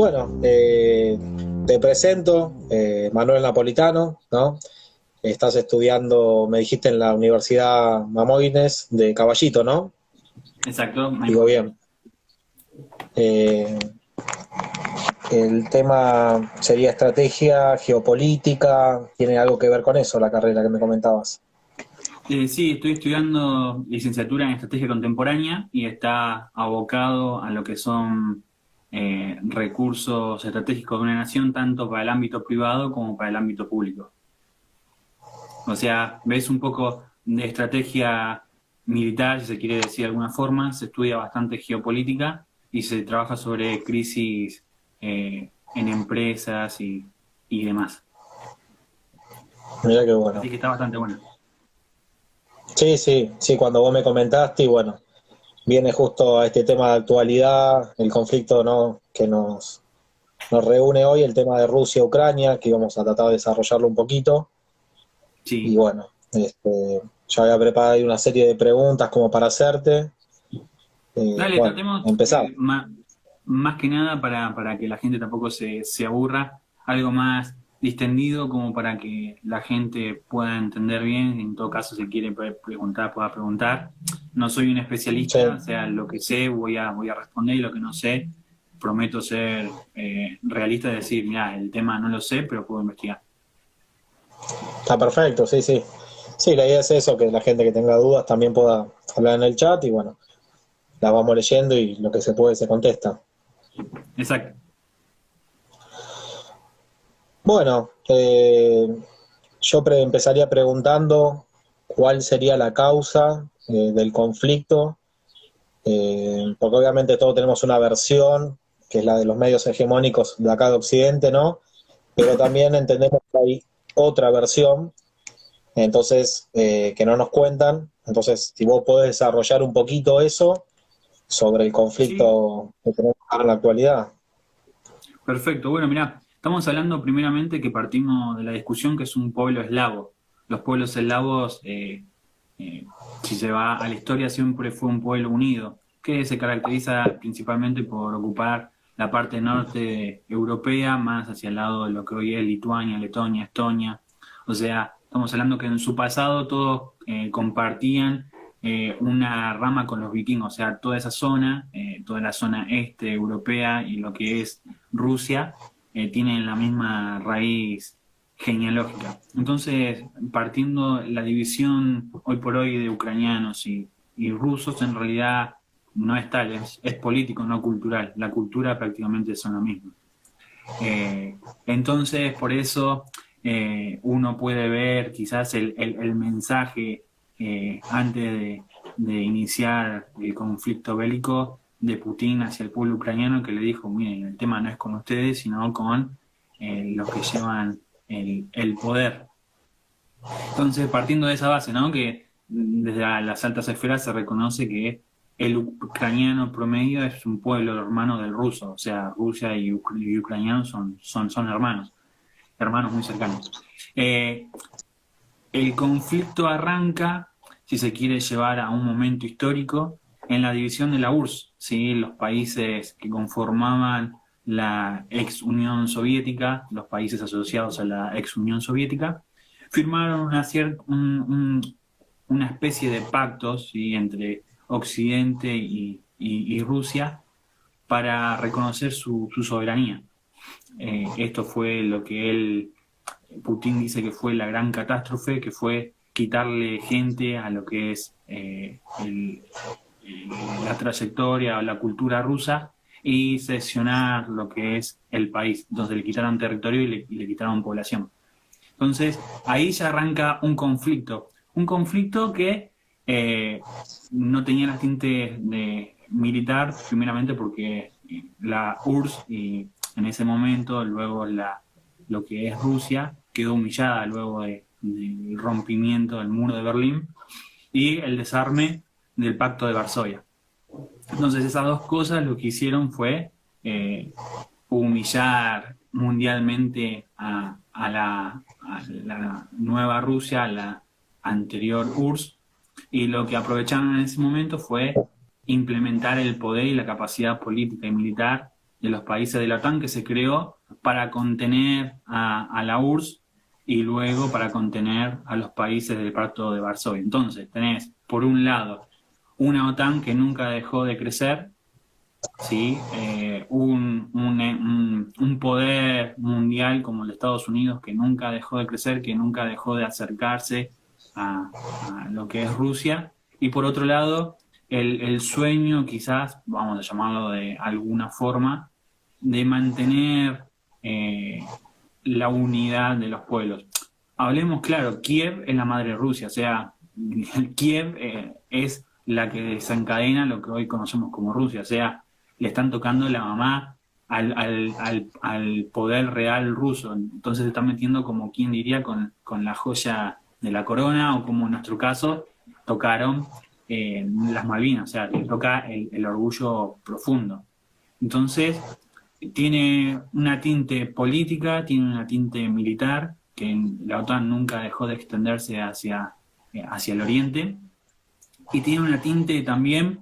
Bueno, te presento, Manuel Napolitano, ¿no? Estás estudiando, me dijiste, en la Universidad Mamoines de Caballito, ¿no? Exacto, Digo bien. Eh, el tema sería estrategia, geopolítica, ¿tiene algo que ver con eso la carrera que me comentabas? Sí, estoy estudiando licenciatura en Estrategia Contemporánea y está abocado a lo que son recursos estratégicos de una nación, tanto para el ámbito privado como para el ámbito público. O sea, ves un poco de estrategia militar, si se quiere decir de alguna forma, se estudia bastante geopolítica y se trabaja sobre crisis en empresas y demás. Mirá qué bueno. Así que está bastante bueno. Sí, sí, sí, cuando vos me comentaste, y bueno, viene justo a este tema de actualidad, el conflicto, ¿no? que nos reúne hoy, el tema de Rusia-Ucrania, que vamos a tratar de desarrollarlo un poquito. Y Sí. bueno, ya había preparado ahí una serie de preguntas como para hacerte. Dale, Bueno, tratemos empezar. más que nada para que la gente tampoco se aburra, algo más distendido como para que la gente pueda entender bien. En todo caso, si quiere preguntar, pueda preguntar. No soy un Sí, especialista, o sea, lo que sé voy a responder y lo que no sé, prometo ser realista y decir, mira, el tema no lo sé, pero puedo investigar. está perfecto, sí, sí. Sí, la idea es eso, que la gente que tenga dudas también pueda hablar en el chat y bueno, las vamos leyendo y lo que se puede se contesta. Exacto. Bueno, yo empezaría preguntando cuál sería la causa del conflicto, porque obviamente todos tenemos una versión, que es la de los medios hegemónicos de acá de Occidente, ¿no? Pero también entendemos que hay otra versión, entonces, que no nos cuentan. Entonces, si vos podés desarrollar un poquito eso sobre el Sí, conflicto que tenemos en la actualidad. perfecto. Bueno, mirá, estamos hablando primeramente que partimos de la discusión que es un pueblo eslavo. Los pueblos eslavos, si se va a la historia, siempre fue un pueblo unido, que se caracteriza principalmente por ocupar la parte norte europea, más hacia el lado de lo que hoy es Lituania, Letonia, Estonia. O sea, estamos hablando que en su pasado todos compartían una rama con los vikingos, o sea, toda esa zona, toda la zona este europea y lo que es Rusia, tienen la misma raíz genealógica. Entonces, partiendo la división hoy por hoy de ucranianos y rusos, en realidad no es tal, es político, no cultural. La cultura prácticamente son lo mismo. Entonces, por eso uno puede ver quizás el mensaje antes de iniciar el conflicto bélico de Putin hacia el pueblo ucraniano que le dijo, miren, el tema no es con ustedes, sino con los que llevan el poder. Entonces, partiendo de esa base, ¿no? Que desde las altas esferas se reconoce que el ucraniano promedio es un pueblo hermano del ruso, o sea, Rusia y ucraniano son hermanos, hermanos muy cercanos. Eh, el conflicto arranca, si se quiere llevar a un momento histórico, en la división de la URSS, ¿sí? Los países que conformaban la ex Unión Soviética, los países asociados a la ex Unión Soviética, firmaron una especie de pactos, ¿sí? Entre Occidente y Rusia para reconocer su soberanía. Esto fue lo que Putin dice que fue la gran catástrofe, que fue quitarle gente a lo que es la trayectoria o la cultura rusa y sesionar lo que es el país, donde le quitaron territorio y le quitaron población. Entonces, ahí ya arranca un conflicto que no tenía las tintes de militar, primeramente porque la URSS y en ese momento, luego lo que es Rusia, quedó humillada luego del rompimiento del muro de Berlín y el desarme del Pacto de Varsovia. Entonces esas dos cosas lo que hicieron fue eh, humillar mundialmente a la nueva Rusia, a la anterior URSS, y lo que aprovecharon en ese momento fue implementar el poder y la capacidad política y militar de los países de la OTAN que se creó para contener a la URSS y luego para contener a los países del Pacto de Varsovia. Entonces, tenés, por un lado, una OTAN que nunca dejó de crecer, ¿sí? Un poder mundial como el de Estados Unidos que nunca dejó de crecer, que nunca dejó de acercarse a lo que es Rusia, y por otro lado, el sueño, quizás, vamos a llamarlo de alguna forma, de mantener la unidad de los pueblos. Hablemos claro, Kiev es la madre de Rusia, o sea, Kiev es la que desencadena lo que hoy conocemos como Rusia, o sea, le están tocando la mamá al poder real ruso, entonces se están metiendo como quien diría con la joya de la corona, o como en nuestro caso tocaron las Malvinas, o sea, le toca el orgullo profundo. Entonces, tiene una tinte política, tiene una tinte militar, que la OTAN nunca dejó de extenderse hacia el oriente, y tiene una tinte también,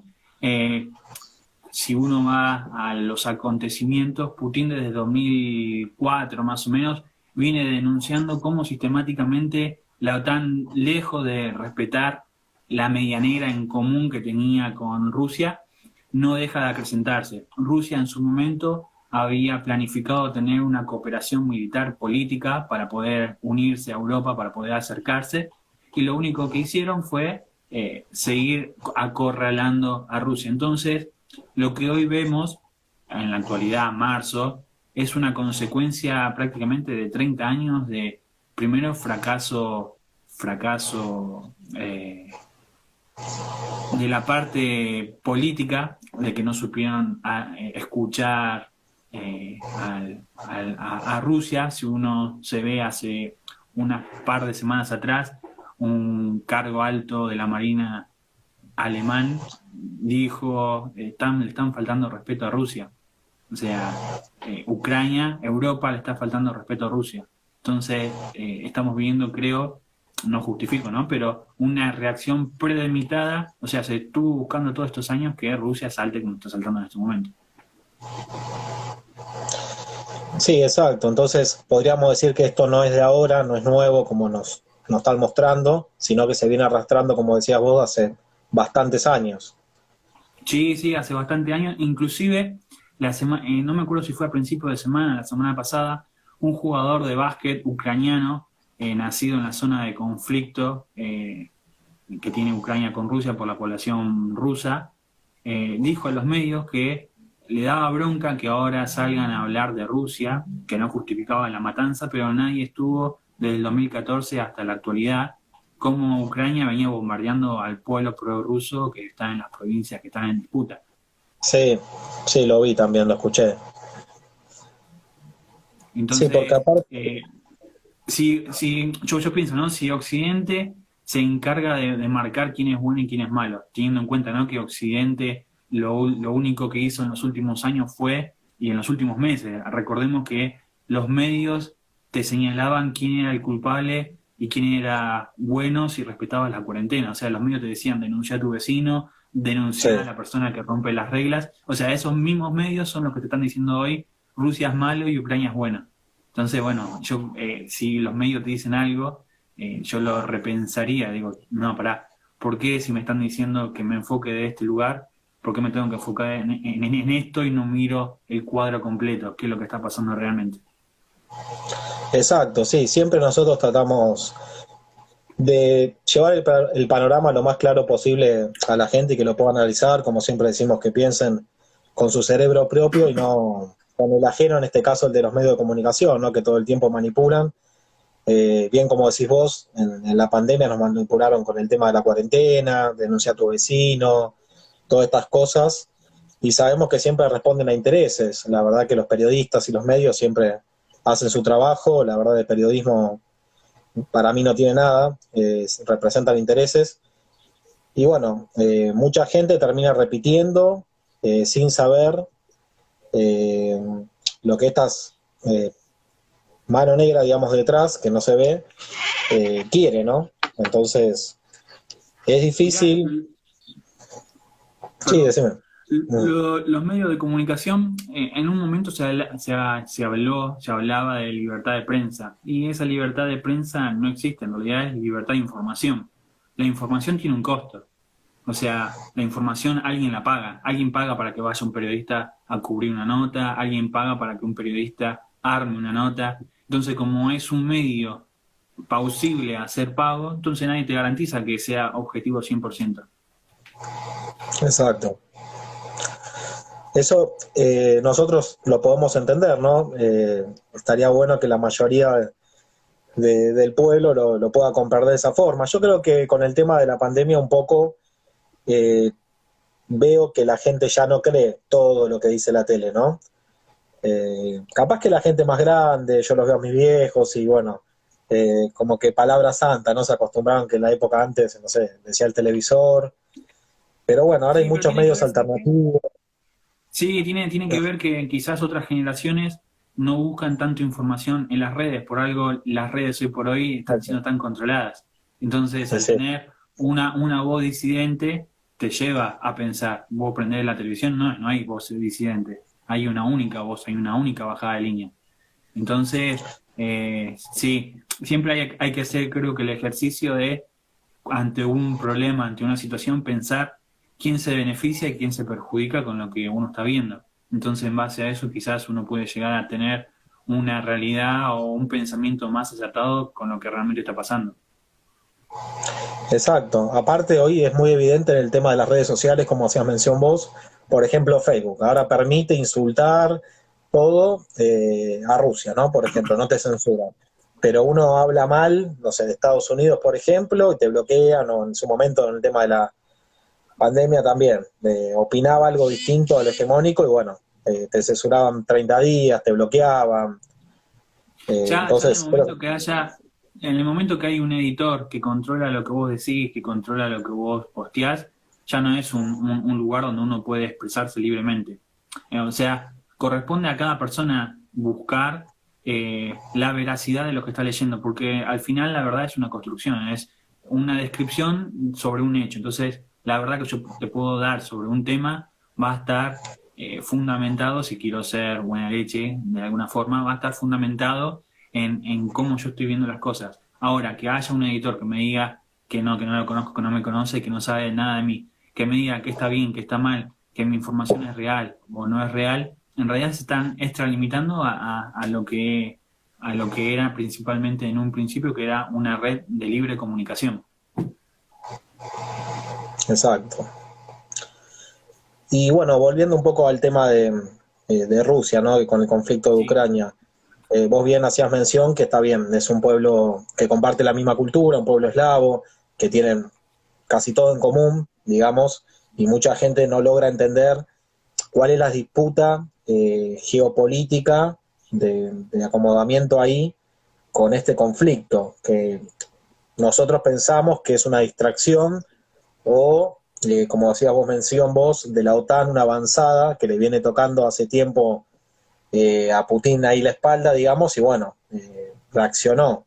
si uno va a los acontecimientos, Putin desde 2004 más o menos viene denunciando cómo sistemáticamente la OTAN, lejos de respetar la medianera en común que tenía con Rusia, no deja de acrecentarse. Rusia en su momento había planificado tener una cooperación militar política para poder unirse a Europa, para poder acercarse, y lo único que hicieron fue seguir acorralando a Rusia. Entonces, lo que hoy vemos, en la actualidad, marzo, es una consecuencia prácticamente de 30 años de, primero, fracaso de la parte política, de que no supieron escuchar a Rusia. Si uno se ve hace unas par de semanas atrás, un cargo alto de la Marina alemán dijo, le están faltando respeto a Rusia. O sea, Ucrania, Europa le está faltando respeto a Rusia. Entonces, estamos viendo, creo, no justifico, ¿no? Pero una reacción premeditada, o sea, se estuvo buscando todos estos años que Rusia salte como está saltando en este momento. Sí, exacto. Entonces podríamos decir que esto no es de ahora, no es nuevo como nos están mostrando, sino que se viene arrastrando, como decías vos, hace bastantes años. Sí, sí, hace bastante años. Inclusive, no me acuerdo si fue a principio de semana, la semana pasada, un jugador de básquet ucraniano, nacido en la zona de conflicto que tiene Ucrania con Rusia por la población rusa, dijo a los medios que le daba bronca que ahora salgan a hablar de Rusia, que no justificaban la matanza, pero nadie estuvo desde el 2014 hasta la actualidad cómo Ucrania venía bombardeando al pueblo prorruso que está en las provincias que están en disputa. Sí, sí, lo vi también, lo escuché. Sí, porque Entonces, aparte, yo pienso, ¿no? Si Occidente se encarga de marcar quién es bueno y quién es malo, teniendo en cuenta, ¿no?, que Occidente lo único que hizo en los últimos años fue, y en los últimos meses, recordemos que los medios te señalaban quién era el culpable y quién era bueno si respetabas la cuarentena. O sea, los medios te decían, denuncia a tu vecino, sí, denuncia a la persona que rompe las reglas. O sea, esos mismos medios son los que te están diciendo hoy, Rusia es malo y Ucrania es buena. Entonces, bueno, si los medios te dicen algo, yo lo repensaría. Digo, no, pará, ¿por qué si me están diciendo que me enfoque de este lugar, por qué me tengo que enfocar en esto y no miro el cuadro completo, qué es lo que está pasando realmente? exacto, sí, siempre nosotros tratamos de llevar el panorama lo más claro posible a la gente y que lo pueda analizar, como siempre decimos, que piensen con su cerebro propio y no con el ajeno, en este caso el de los medios de comunicación, ¿no? Que todo el tiempo manipulan. Bien como decís vos, en la pandemia nos manipularon con el tema de la cuarentena, denuncia a tu vecino, todas estas cosas, y sabemos que siempre responden a intereses. La verdad que los periodistas y los medios siempre hacen su trabajo, la verdad el periodismo para mí no tiene nada, representan intereses, y bueno, mucha gente termina repitiendo sin saber eh, lo que estas mano negra, digamos, detrás, que no se ve, quiere, ¿no? Entonces, es Mirá, difícil. Sí, perdón. decime. Mm, Los medios de comunicación, en un momento se hablaba de libertad de prensa, y esa libertad de prensa no existe, en realidad es libertad de información. La información tiene un costo, o sea, la información alguien la paga, alguien paga para que vaya un periodista a cubrir una nota, alguien paga para que un periodista arme una nota. Entonces, como es un medio pausible a ser pago, entonces nadie te garantiza que sea objetivo 100%. exacto. Eso nosotros lo podemos entender, ¿no? Estaría bueno que la mayoría del pueblo lo pueda comprar de esa forma. Yo creo que con el tema de la pandemia un poco eh, veo que la gente ya no cree todo lo que dice la tele, ¿no? Capaz que la gente más grande, yo los veo a mis viejos y bueno, como que palabra santa, ¿no? Se acostumbraban que en la época antes, no sé, decía el televisor, pero bueno, ahora hay Sí, pero muchos tiene que medios ver, ¿sabes qué? alternativos. Sí, tiene que ver que quizás otras generaciones no buscan tanto información en las redes, por algo las redes hoy por hoy están siendo tan controladas. Entonces, Sí, al sí, tener una voz disidente, te lleva a pensar, vos prendés la televisión, no hay voz disidente, hay una única voz, hay una única bajada de línea. Entonces, sí, siempre hay que hacer, creo que el ejercicio de, ante un problema, ante una situación, pensar quién se beneficia y quién se perjudica con lo que uno está viendo. Entonces, en base a eso, quizás uno puede llegar a tener una realidad o un pensamiento más acertado con lo que realmente está pasando. exacto. Aparte, hoy es muy evidente en el tema de las redes sociales, como hacías mención vos, por ejemplo, Facebook. Ahora permite insultar todo a Rusia, ¿no? Por ejemplo, no te censura. Pero uno habla mal, no sé, de Estados Unidos, por ejemplo, y te bloquean, o en su momento en el tema de la pandemia también, opinaba algo distinto al hegemónico y bueno, te censuraban 30 días, te bloqueaban. Ya en el Entonces, momento que haya, en el momento que hay un editor que controla lo que vos decís, que controla lo que vos posteás, ya no es un lugar donde uno puede expresarse libremente. O sea, corresponde a cada persona buscar la veracidad de lo que está leyendo, porque al final la verdad es una construcción, es una descripción sobre un hecho. Entonces, la verdad que yo te puedo dar sobre un tema va a estar fundamentado, si quiero ser buena leche de alguna forma, va a estar fundamentado en cómo yo estoy viendo las cosas. Ahora, que haya un editor que me diga que no lo conozco, que no me conoce, que no sabe nada de mí, que me diga que está bien, que está mal, que mi información es real o no es real, en realidad se están extralimitando a lo que era principalmente en un principio, que era una red de libre comunicación. exacto. Y bueno, volviendo un poco al tema de Rusia, ¿no? Y con el conflicto de Sí. Ucrania, vos bien hacías mención que está bien, es un pueblo que comparte la misma cultura, un pueblo eslavo, que tienen casi todo en común, digamos, y mucha gente no logra entender cuál es la disputa geopolítica de acomodamiento ahí con este conflicto, que nosotros pensamos que es una distracción o, como hacías vos mención vos, de la OTAN, una avanzada que le viene tocando hace tiempo a Putin ahí la espalda, digamos, y bueno, reaccionó.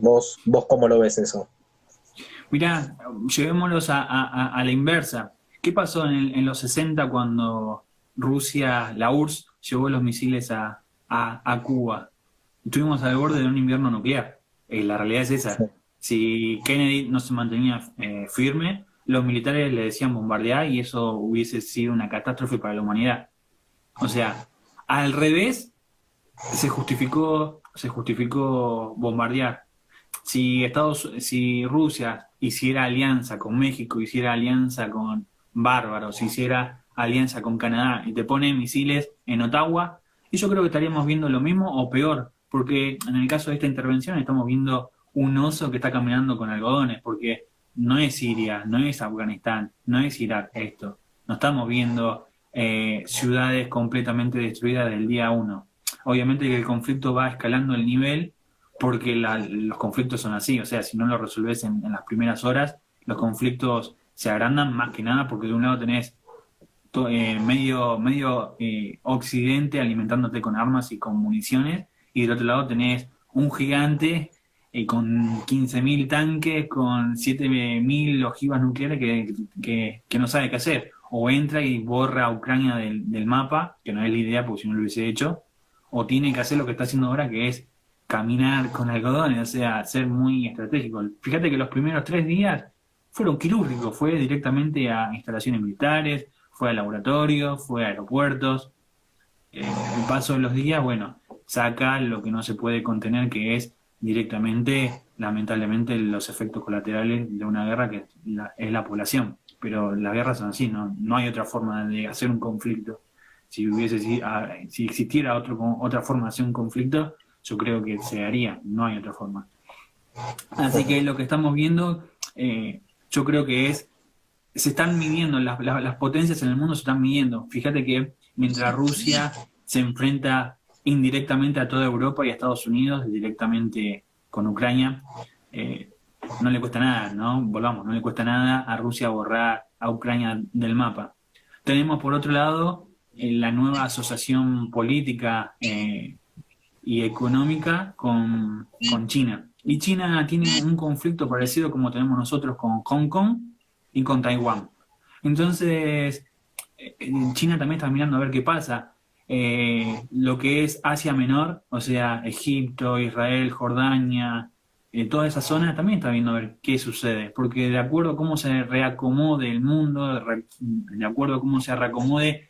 ¿Vos cómo lo ves eso? Mirá, llevémoslos a la inversa. ¿Qué pasó en los 60 cuando Rusia, la URSS, llevó los misiles a Cuba? Estuvimos al borde de un invierno nuclear. La realidad es esa. Si Kennedy no se mantenía firme, los militares le decían bombardear y eso hubiese sido una catástrofe para la humanidad. O sea, al revés, se justificó bombardear. Si Rusia hiciera alianza con México, hiciera alianza con bárbaros, hiciera alianza con Canadá y te pone misiles en Ottawa, y yo creo que estaríamos viendo lo mismo o peor, porque en el caso de esta intervención estamos viendo un oso que está caminando con algodones, porque no es Siria, no es Afganistán, no es Irak esto. No estamos viendo ciudades completamente destruidas del día uno. Obviamente que el conflicto va escalando el nivel porque los conflictos son así, o sea, si no lo resolves en las primeras horas, los conflictos se agrandan más que nada porque de un lado tenés medio occidente alimentándote con armas y con municiones, y del otro lado tenés un gigante con 15.000 tanques, con 7.000 ojivas nucleares que no sabe qué hacer. o entra y borra a Ucrania del mapa, que no es la idea porque si no lo hubiese hecho, o tiene que hacer lo que está haciendo ahora, que es caminar con algodones, o sea, ser muy estratégico. Fíjate que los primeros 3 días fueron quirúrgicos, fue directamente a instalaciones militares, fue a laboratorios, fue a aeropuertos. El paso de los días, bueno, saca lo que no se puede contener, que es directamente, lamentablemente, los efectos colaterales de una guerra que es la población. Pero las guerras son así, no hay otra forma de hacer un conflicto. Si existiera otra forma de hacer un conflicto, yo creo que se haría, no hay otra forma. Así que lo que estamos viendo, yo creo que se están midiendo, las potencias en el mundo se están midiendo. Fíjate que mientras Rusia se enfrenta indirectamente a toda Europa y a Estados Unidos, directamente con Ucrania, no le cuesta nada, ¿no? Volvamos, no le cuesta nada a Rusia borrar a Ucrania del mapa. Tenemos por otro lado la nueva asociación política y económica con China. Y China tiene un conflicto parecido como tenemos nosotros con Hong Kong y con Taiwán. Entonces, China también está mirando a ver qué pasa. Lo que es Asia Menor, o sea, Egipto, Israel, Jordania, toda esa zona también está viendo a ver qué sucede, porque de acuerdo a cómo se reacomode el mundo, de acuerdo a cómo se reacomode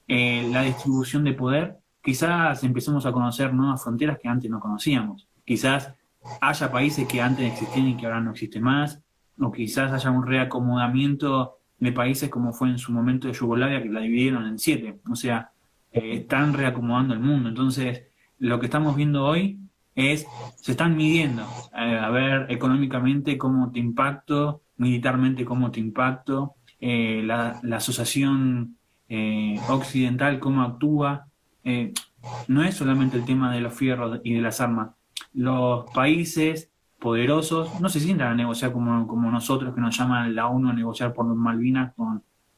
la distribución de poder, quizás empecemos a conocer nuevas fronteras que antes no conocíamos. Quizás haya países que antes existían y que ahora no existen más, o quizás haya un reacomodamiento de países como fue en su momento de Yugoslavia, que la dividieron en 7. O sea, están reacomodando el mundo. Entonces, lo que estamos viendo hoy se están midiendo, a ver económicamente cómo te impacto, militarmente cómo te impacto, la asociación occidental cómo actúa. No es solamente el tema de los fierros y de las armas. Los países poderosos no se sientan a negociar como nosotros, que nos llaman la ONU a negociar por Malvinas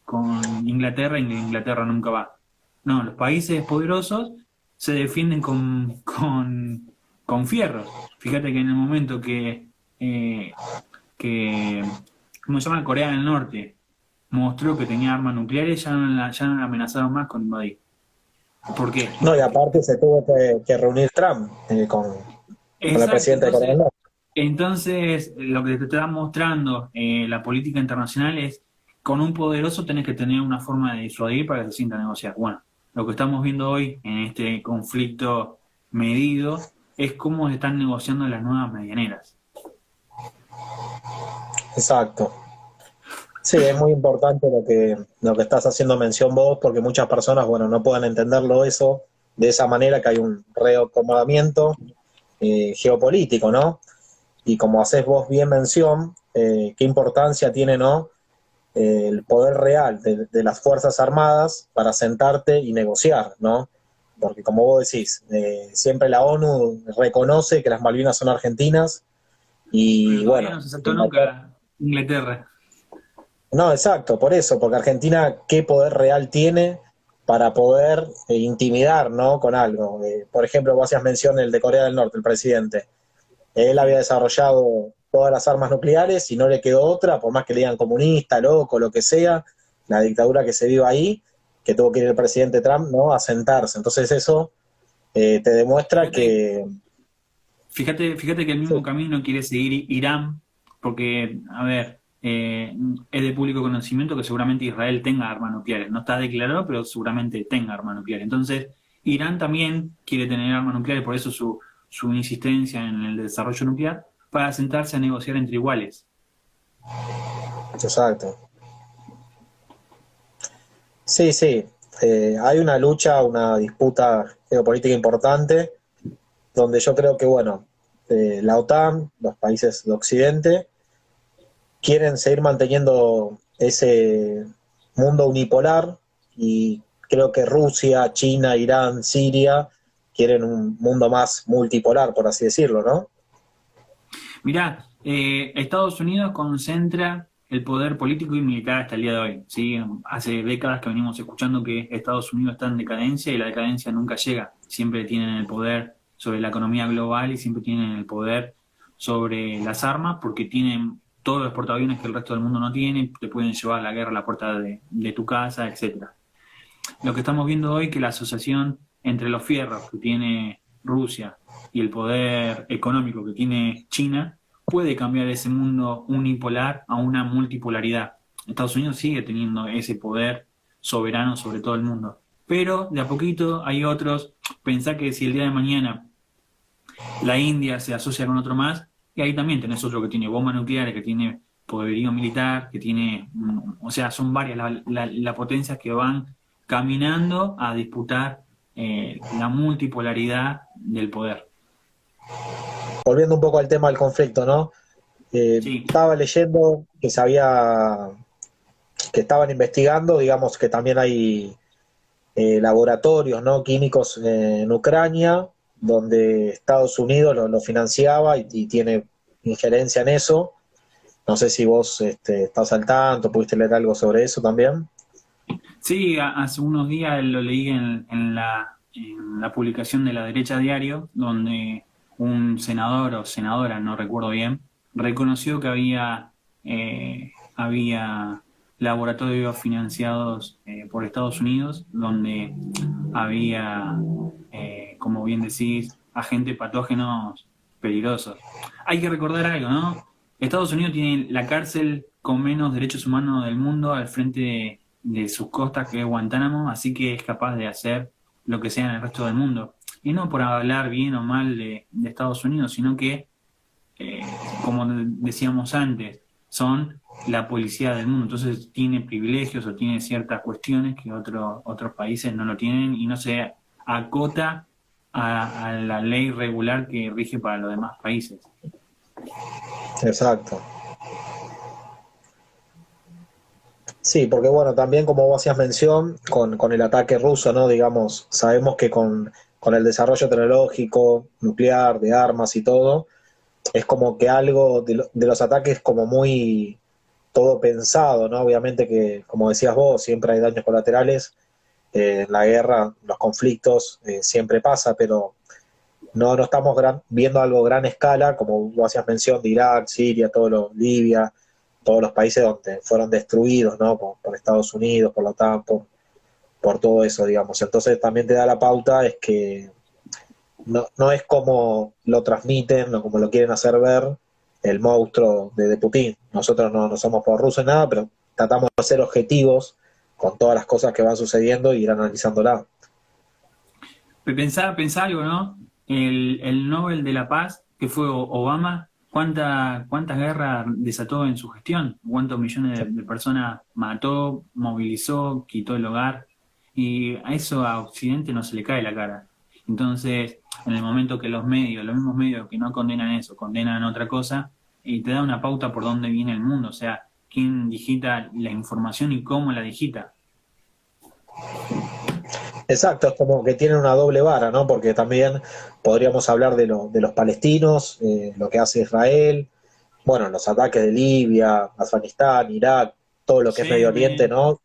con Inglaterra, y Inglaterra nunca va. No, los países poderosos se defienden con fierros. Fíjate que en el momento que ¿cómo se llama? Corea del Norte mostró que tenía armas nucleares, ya no la amenazaron más con invadir. ¿Por qué? No, y aparte se tuvo que reunir Trump con el presidente de Corea del Norte. Entonces, lo que te está mostrando la política internacional es, con un poderoso tenés que tener una forma de disuadir para que se sienta a negociar. Bueno, lo que estamos viendo hoy en este conflicto medido es cómo se están negociando las nuevas medianeras. Exacto. Sí, es muy importante lo que estás haciendo mención vos, porque muchas personas, bueno, no pueden entenderlo eso de esa manera, que hay un reacomodamiento geopolítico, ¿no? Y como haces vos bien mención, qué importancia tiene, ¿no? El poder real de las Fuerzas Armadas para sentarte y negociar, ¿no? Porque como vos decís, siempre la ONU reconoce que las Malvinas son argentinas y Pero todavía bueno, no se aceptó nunca Inglaterra. no, exacto, por eso, porque Argentina, ¿qué poder real tiene para poder intimidar, ¿no? Con algo? Por ejemplo, vos hacías mención el de Corea del Norte, el presidente. Él había desarrollado todas las armas nucleares y no le quedó otra, por más que le digan comunista, loco, lo que sea, la dictadura que se vive ahí, que tuvo que ir el presidente Trump, ¿no? A sentarse. Entonces eso te demuestra que... Fíjate que el mismo camino quiere seguir Irán, porque, a ver, es de público conocimiento que seguramente Israel tenga armas nucleares. No está declarado, pero seguramente tenga armas nucleares. Entonces, Irán también quiere tener armas nucleares, por eso su insistencia en el desarrollo nuclear, para sentarse a negociar entre iguales. Exacto. Sí, sí. Hay una lucha, una disputa geopolítica importante, donde yo creo que, bueno, la OTAN, los países de Occidente, quieren seguir manteniendo ese mundo unipolar y creo que Rusia, China, Irán, Siria quieren un mundo más multipolar, por así decirlo, ¿no? Mirá, Estados Unidos concentra el poder político y militar hasta el día de hoy. ¿Sí? Hace décadas que venimos escuchando que Estados Unidos está en decadencia y la decadencia nunca llega. Siempre tienen el poder sobre la economía global y siempre tienen el poder sobre las armas porque tienen todos los portaaviones que el resto del mundo no tiene, te pueden llevar a la guerra a la puerta de tu casa, etcétera. Lo que estamos viendo hoy es que la asociación entre los fierros que tiene Rusia y el poder económico que tiene China puede cambiar ese mundo unipolar a una multipolaridad. Estados Unidos sigue teniendo ese poder soberano sobre todo el mundo, pero de a poquito hay otros. Pensá que si el día de mañana la India se asocia con otro más, y ahí también tenés otro que tiene bombas nucleares, que tiene poderío militar, que tiene, o sea, son varias las potencias que van caminando a disputar la multipolaridad del poder. Volviendo un poco al tema del conflicto, ¿no? Sí, Estaba leyendo que estaban investigando, digamos que también hay laboratorios, ¿no? Químicos en Ucrania, donde Estados Unidos lo financiaba y tiene injerencia en eso. No sé si vos estás al tanto, pudiste leer algo sobre eso también. sí, hace unos días lo leí en la publicación de La Derecha Diario, donde un senador o senadora, no recuerdo bien, reconoció que había laboratorios financiados por Estados Unidos, donde había, como bien decís, agentes patógenos peligrosos. Hay que recordar algo, ¿no? Estados Unidos tiene la cárcel con menos derechos humanos del mundo al frente de sus costas, que es Guantánamo, así que es capaz de hacer lo que sea en el resto del mundo. Y no por hablar bien o mal de Estados Unidos, sino que, eh, como decíamos antes, son la policía del mundo, entonces tiene privilegios o tiene ciertas cuestiones que otros países no lo tienen y no se acota a la ley regular que rige para los demás países. Exacto. Sí, porque bueno, también como vos hacías mención, con el ataque ruso, ¿no? Digamos, sabemos que con el desarrollo tecnológico, nuclear, de armas y todo, es como que algo de los ataques como muy todo pensado, ¿no? Obviamente que, como decías vos, siempre hay daños colaterales, en la guerra, los conflictos, siempre pasa, pero no estamos viendo algo a gran escala, como vos hacías mención de Irak, Siria, Libia, todos los países donde fueron destruidos, ¿no? Por Estados Unidos, por la OTAN, por todo eso, digamos. Entonces también te da la pauta, es que no es como lo transmiten o como lo quieren hacer ver el monstruo de Putin. Nosotros no somos por rusos nada, pero tratamos de ser objetivos con todas las cosas que van sucediendo y ir analizándola. Pensá algo, ¿no? El Nobel de la Paz, que fue Obama, ¿cuántas guerras desató en su gestión? ¿Cuántos millones de personas mató, movilizó, quitó el hogar? Y a eso a Occidente no se le cae la cara. Entonces, en el momento que los mismos medios que no condenan eso, condenan otra cosa, y te da una pauta por dónde viene el mundo, o sea, quién digita la información y cómo la digita. Exacto, es como que tienen una doble vara, ¿no? Porque también podríamos hablar de los palestinos, lo que hace Israel, bueno, los ataques de Libia, Afganistán, Irak, todo lo que es Medio Oriente, Yemen, ¿no?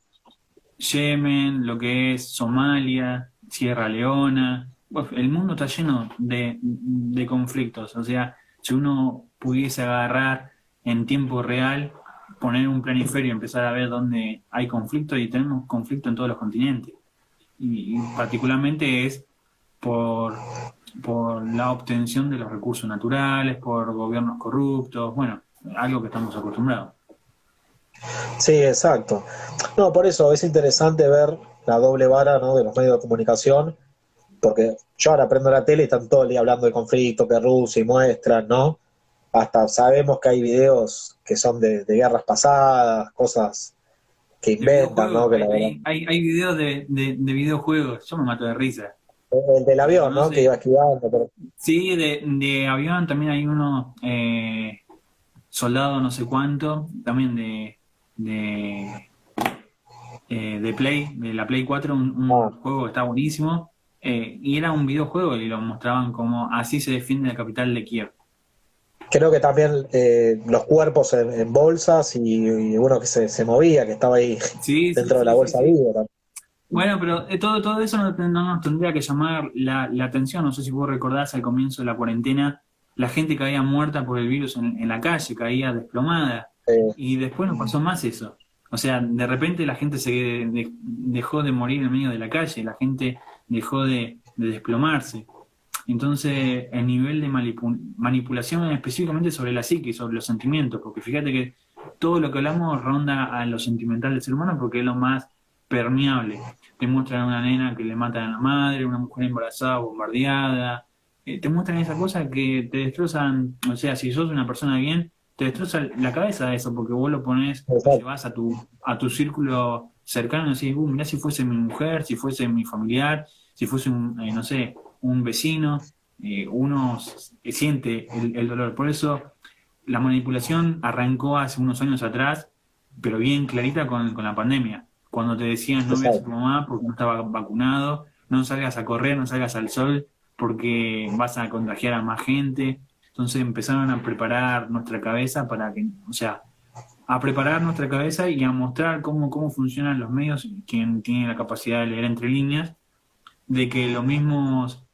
Yemen, lo que es Somalia, Sierra Leona. Bueno, el mundo está lleno de conflictos. O sea, si uno pudiese agarrar en tiempo real, poner un planiferio y empezar a ver dónde hay conflicto, y tenemos conflicto en todos los continentes. Y particularmente es por, por la obtención de los recursos naturales, por gobiernos corruptos, bueno, algo que estamos acostumbrados. Sí, exacto. No, por eso es interesante ver la doble vara, ¿no? De los medios de comunicación, porque yo ahora prendo la tele y están todo el día hablando de conflicto, que Rusia y muestran, ¿no? Hasta sabemos que hay videos que son de guerras pasadas, cosas que De inventan, ¿no? videojuegos, Que la verdad. hay videos de videojuegos, yo me mato de risa. El del ¿Los avión, ¿no? Que iba conoce? esquivando, pero Sí, de avión también hay uno, soldado no sé cuánto, también de, de Play, de la Play 4, un ah, juego que está buenísimo, y era un videojuego y lo mostraban como así se defiende la capital de Kiev. creo que también los cuerpos en bolsas y uno que se movía, que estaba ahí Sí, sí, dentro de la sí, sí, bolsa sí. viva también. Bueno, pero todo eso no nos tendría que llamar la atención. No sé si vos recordás al comienzo de la cuarentena, la gente caía muerta por el virus en la calle, caía desplomada. eh, Y después no pasó más eso. O sea, de repente la gente dejó de morir en medio de la calle, la gente dejó de desplomarse. Entonces, el nivel de manipulación específicamente sobre la psique, sobre los sentimientos, porque fíjate que todo lo que hablamos ronda a lo sentimental del ser humano porque es lo más permeable. Te muestran a una nena que le matan a la madre, una mujer embarazada bombardeada, te muestran esas cosas que te destrozan, o sea, si sos una persona bien, te destroza la cabeza eso, porque vos lo pones, lo exacto, llevas a tu círculo cercano y decís, mirá si fuese mi mujer, si fuese mi familiar, si fuese un, no sé, un vecino, uno siente el dolor. Por eso la manipulación arrancó hace unos años atrás, pero bien clarita con la pandemia. Cuando te decían no veas a tu exacto. mamá porque no estaba vacunado, no salgas a correr, no salgas al sol porque vas a contagiar a más gente. Entonces empezaron a preparar nuestra cabeza para que, o sea, a preparar nuestra cabeza y a mostrar cómo funcionan los medios, quien tiene la capacidad de leer entre líneas, de que los mismos,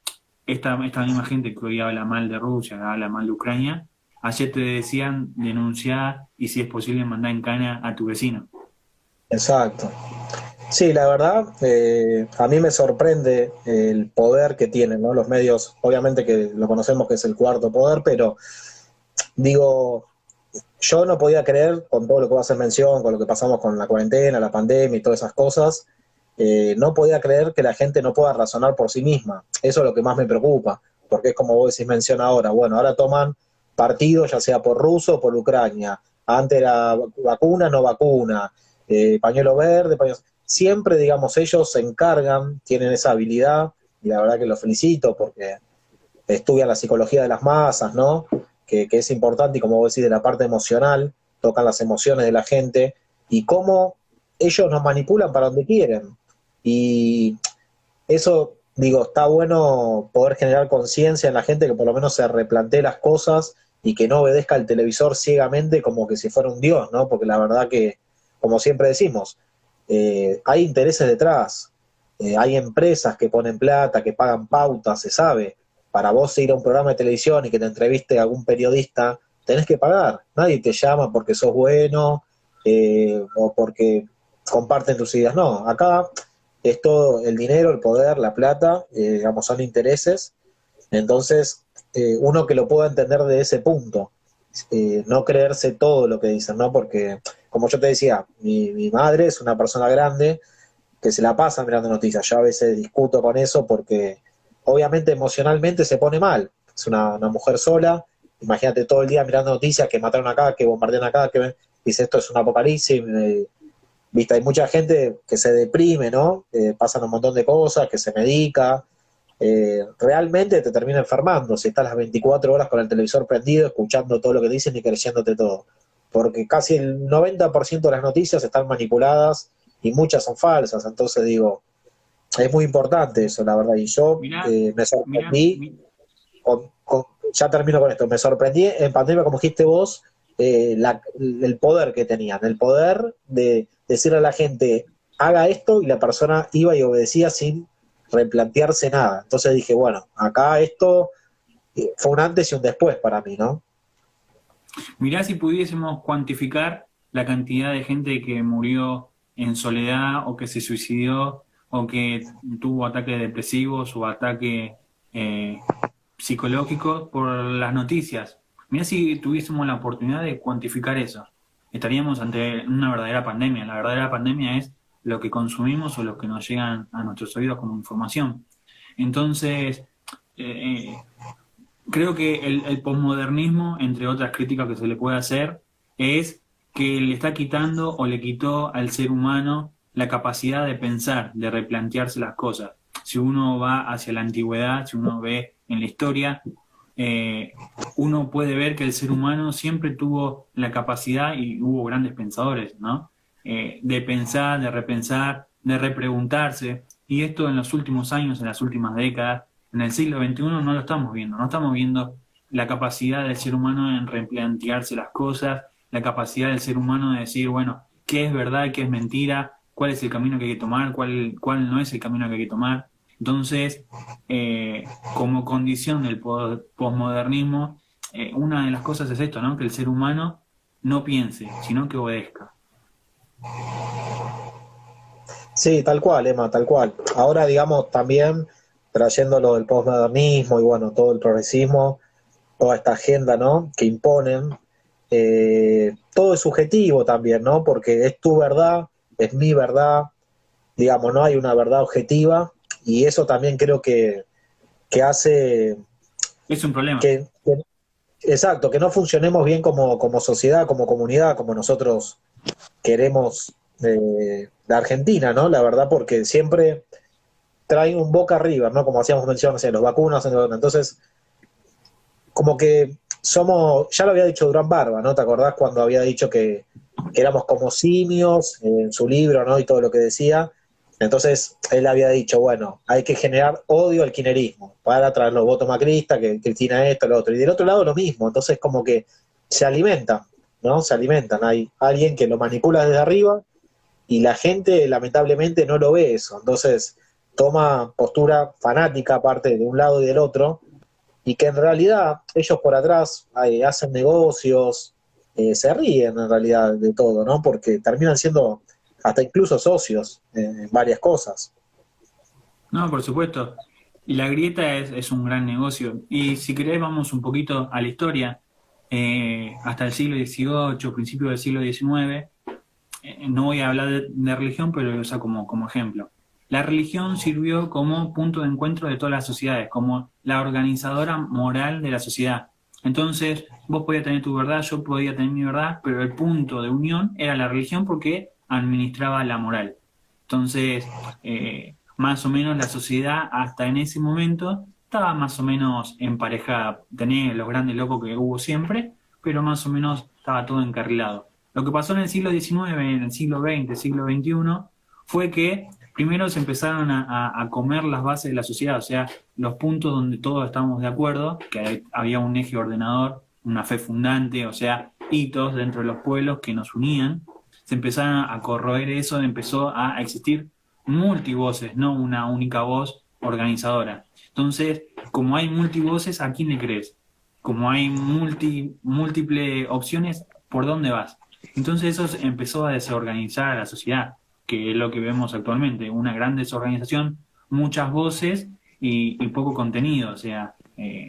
esta misma gente que hoy habla mal de Rusia, habla mal de Ucrania, ayer te decían denunciar y si es posible mandar en cana a tu vecino. Exacto. Sí, la verdad, a mí me sorprende el poder que tienen, ¿no? Los medios, obviamente que lo conocemos que es el cuarto poder, pero digo, yo no podía creer con todo lo que va a hacer mención, con lo que pasamos con la cuarentena, la pandemia y todas esas cosas, no podía creer que la gente no pueda razonar por sí misma. Eso es lo que más me preocupa, porque es como vos decís mención ahora, bueno, ahora toman partido ya sea por Rusia o por Ucrania. Antes era vacuna, no vacuna, pañuelo verde, pañuelo... Siempre, digamos, ellos se encargan, tienen esa habilidad, y la verdad que los felicito porque estudian la psicología de las masas, ¿no? Que es importante y como vos decís, de la parte emocional, tocan las emociones de la gente y cómo ellos nos manipulan para donde quieren. Y eso, digo, está bueno poder generar conciencia en la gente que por lo menos se replantee las cosas y que no obedezca al televisor ciegamente como que si fuera un dios, ¿no? Porque la verdad que, como siempre decimos, hay intereses detrás, hay empresas que ponen plata, que pagan pautas, se sabe. Para vos ir a un programa de televisión y que te entreviste a algún periodista, tenés que pagar. Nadie te llama porque sos bueno o porque comparten tus ideas. No, acá es todo el dinero, el poder, la plata, digamos, son intereses. Entonces, uno que lo pueda entender de ese punto, no creerse todo lo que dicen, ¿no? Porque, como yo te decía, mi madre es una persona grande que se la pasa mirando noticias. Yo a veces discuto con eso porque obviamente emocionalmente se pone mal. Es una mujer sola, imagínate todo el día mirando noticias que mataron acá, que bombardean acá, que dice esto es un apocalipsis. Viste, hay mucha gente que se deprime, ¿no? Pasan un montón de cosas, que se medica. Realmente te termina enfermando si estás las 24 horas con el televisor prendido, escuchando todo lo que dicen y creyéndote todo. Porque casi el 90% de las noticias están manipuladas y muchas son falsas. Entonces digo, es muy importante eso, la verdad. Y yo Mirá, me mirá, sorprendí, ya termino con esto, me sorprendí en pandemia, como dijiste vos, el poder que tenían, el poder de decirle a la gente, haga esto, y la persona iba y obedecía sin replantearse nada. Entonces dije, bueno, acá esto fue un antes y un después para mí, ¿no? mirá si pudiésemos cuantificar la cantidad de gente que murió en soledad o que se suicidó o que tuvo ataques depresivos o ataques psicológicos por las noticias. Mirá si tuviésemos la oportunidad de cuantificar eso. Estaríamos ante una verdadera pandemia. La verdadera pandemia es lo que consumimos o lo que nos llegan a nuestros oídos como información. Entonces, eh, creo que el posmodernismo, entre otras críticas que se le puede hacer, es que le está quitando o le quitó al ser humano la capacidad de pensar, de replantearse las cosas. Si uno va hacia la antigüedad, si uno ve en la historia, eh, uno puede ver que el ser humano siempre tuvo la capacidad, y hubo grandes pensadores, ¿no? De pensar, de repensar, de repreguntarse. Y esto en los últimos años, en las últimas décadas, en el siglo XXI no lo estamos viendo, no estamos viendo la capacidad del ser humano en replantearse las cosas, la capacidad del ser humano de decir, bueno, qué es verdad, qué es mentira, cuál es el camino que hay que tomar, cuál no es el camino que hay que tomar. Entonces, como condición del posmodernismo, una de las cosas es esto, ¿no? Que el ser humano no piense, sino que obedezca. Sí, tal cual, Emma, tal cual. Ahora, digamos, también trayéndolo del posmodernismo y bueno, todo el progresismo, toda esta agenda, ¿no? Que imponen, todo es subjetivo también, ¿no? Porque es tu verdad, es mi verdad, digamos, no hay una verdad objetiva y eso también creo que hace Es un problema. que, exacto, que no funcionemos bien como sociedad, como comunidad, como nosotros queremos la Argentina, ¿no? La verdad, porque siempre traen un boca arriba, ¿no? Como hacíamos mención, no sé, los vacunas, entonces, como que somos, ya lo había dicho Durán Barba, ¿no? ¿Te acordás cuando había dicho que éramos como simios en su libro, ¿no? Y todo lo que decía. Entonces, él había dicho, bueno, hay que generar odio al kirchnerismo para traer los votos macristas, que Cristina esto, lo otro. Y del otro lado lo mismo. Entonces, como que se alimentan, ¿no? Se alimentan. Hay alguien que lo manipula desde arriba y la gente lamentablemente no lo ve eso. Entonces, toma postura fanática aparte de un lado y del otro y que en realidad ellos por atrás hacen negocios, se ríen en realidad de todo, ¿no? Porque terminan siendo hasta incluso socios en varias cosas. No, por supuesto. Y la grieta es un gran negocio. Y si querés, vamos un poquito a la historia. Hasta el siglo XVIII, principio del siglo XIX, no voy a hablar de religión, pero lo uso como ejemplo. La religión sirvió como punto de encuentro de todas las sociedades, como la organizadora moral de la sociedad. Entonces, vos podías tener tu verdad, yo podía tener mi verdad, pero el punto de unión era la religión porque administraba la moral. Entonces, más o menos la sociedad hasta en ese momento estaba más o menos emparejada. Tenía los grandes locos que hubo siempre, pero más o menos estaba todo encarrilado. Lo que pasó en el siglo XIX, en el siglo XX, siglo XXI, fue que primero se empezaron a comer las bases de la sociedad, o sea, los puntos donde todos estábamos de acuerdo, que había un eje ordenador, una fe fundante, o sea, hitos dentro de los pueblos que nos unían, se empezaron a corroer eso, empezó a existir multivoces, no una única voz organizadora. Entonces, como hay multivoces, ¿a quién le crees? Como hay múltiples opciones, ¿por dónde vas? Entonces eso empezó a desorganizar a la sociedad, que es lo que vemos actualmente, una gran desorganización, muchas voces y poco contenido, o sea,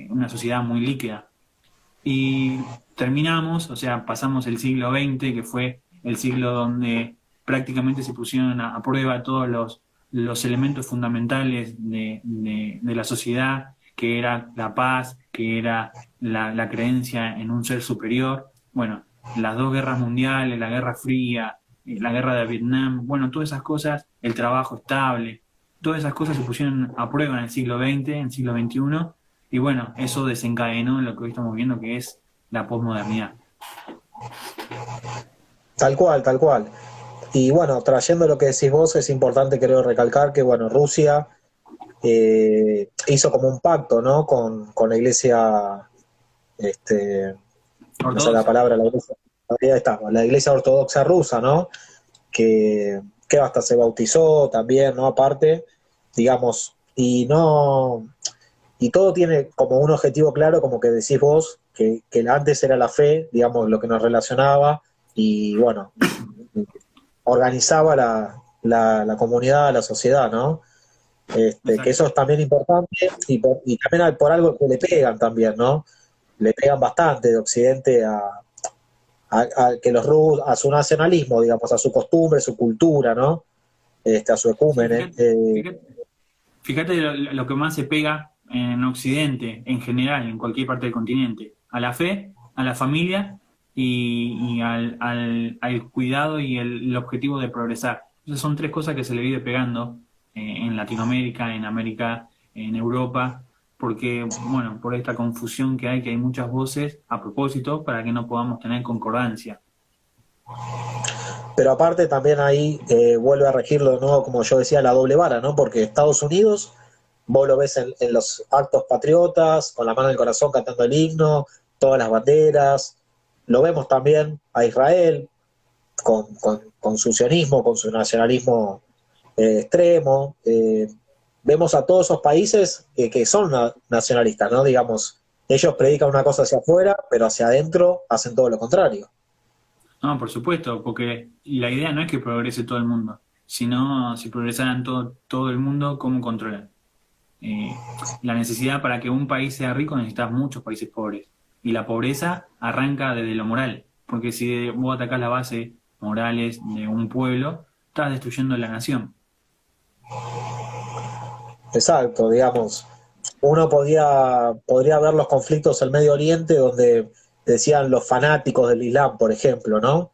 una sociedad muy líquida. Y terminamos, o sea, pasamos el siglo XX, que fue el siglo donde prácticamente se pusieron a prueba todos los elementos fundamentales de la sociedad, que era la paz, que era la creencia en un ser superior. Bueno, las dos guerras mundiales, la Guerra Fría, la guerra de Vietnam, bueno, todas esas cosas, el trabajo estable, todas esas cosas se pusieron a prueba en el siglo XX, en el siglo XXI, y bueno, eso desencadenó en lo que hoy estamos viendo, que es la posmodernidad. Tal cual, tal cual. Y bueno, trayendo lo que decís vos, es importante creo recalcar que, bueno, Rusia hizo como un pacto, ¿no? Con la iglesia, este, no sé la Ortodoxa. palabra, ahí está, la iglesia ortodoxa rusa, ¿no? Que hasta se bautizó también, ¿no? Aparte, digamos, y no, y todo tiene como un objetivo claro, como que decís vos, que antes era la fe, digamos, lo que nos relacionaba, y bueno, organizaba la comunidad, la sociedad, ¿no? Que Exacto. eso es también importante, y también por algo que le pegan también, ¿no? Le pegan bastante de Occidente a que los rusos, a su nacionalismo, digamos, a su costumbre, su cultura, ¿no? A su Sí, ecúmene. fíjate lo que más se pega en Occidente, en general, en cualquier parte del continente, a la fe, a la familia y al cuidado y el objetivo de progresar. Esas son tres cosas que se le vive pegando en Latinoamérica, en América, en Europa, porque, bueno, por esta confusión que hay muchas voces a propósito para que no podamos tener concordancia. Pero aparte también ahí vuelve a regirlo de nuevo, como yo decía, la doble vara, ¿no? Porque Estados Unidos, vos lo ves en los actos patriotas, con la mano en el corazón cantando el himno, todas las banderas. Lo vemos también a Israel con su sionismo, con su nacionalismo extremo. Vemos a todos esos países que son nacionalistas, ¿no? Digamos, Ellos predican una cosa hacia afuera, pero hacia adentro hacen todo lo contrario. No, por supuesto, porque la idea no es que progrese todo el mundo, sino si progresaran todo el mundo, ¿cómo controlan? La necesidad para que un país sea rico necesitas muchos países pobres. Y la pobreza arranca desde lo moral, porque si vos atacás la base morales de un pueblo, estás destruyendo la nación. Exacto, digamos. Uno podría ver los conflictos en Medio Oriente donde decían los fanáticos del Islam, por ejemplo, ¿no?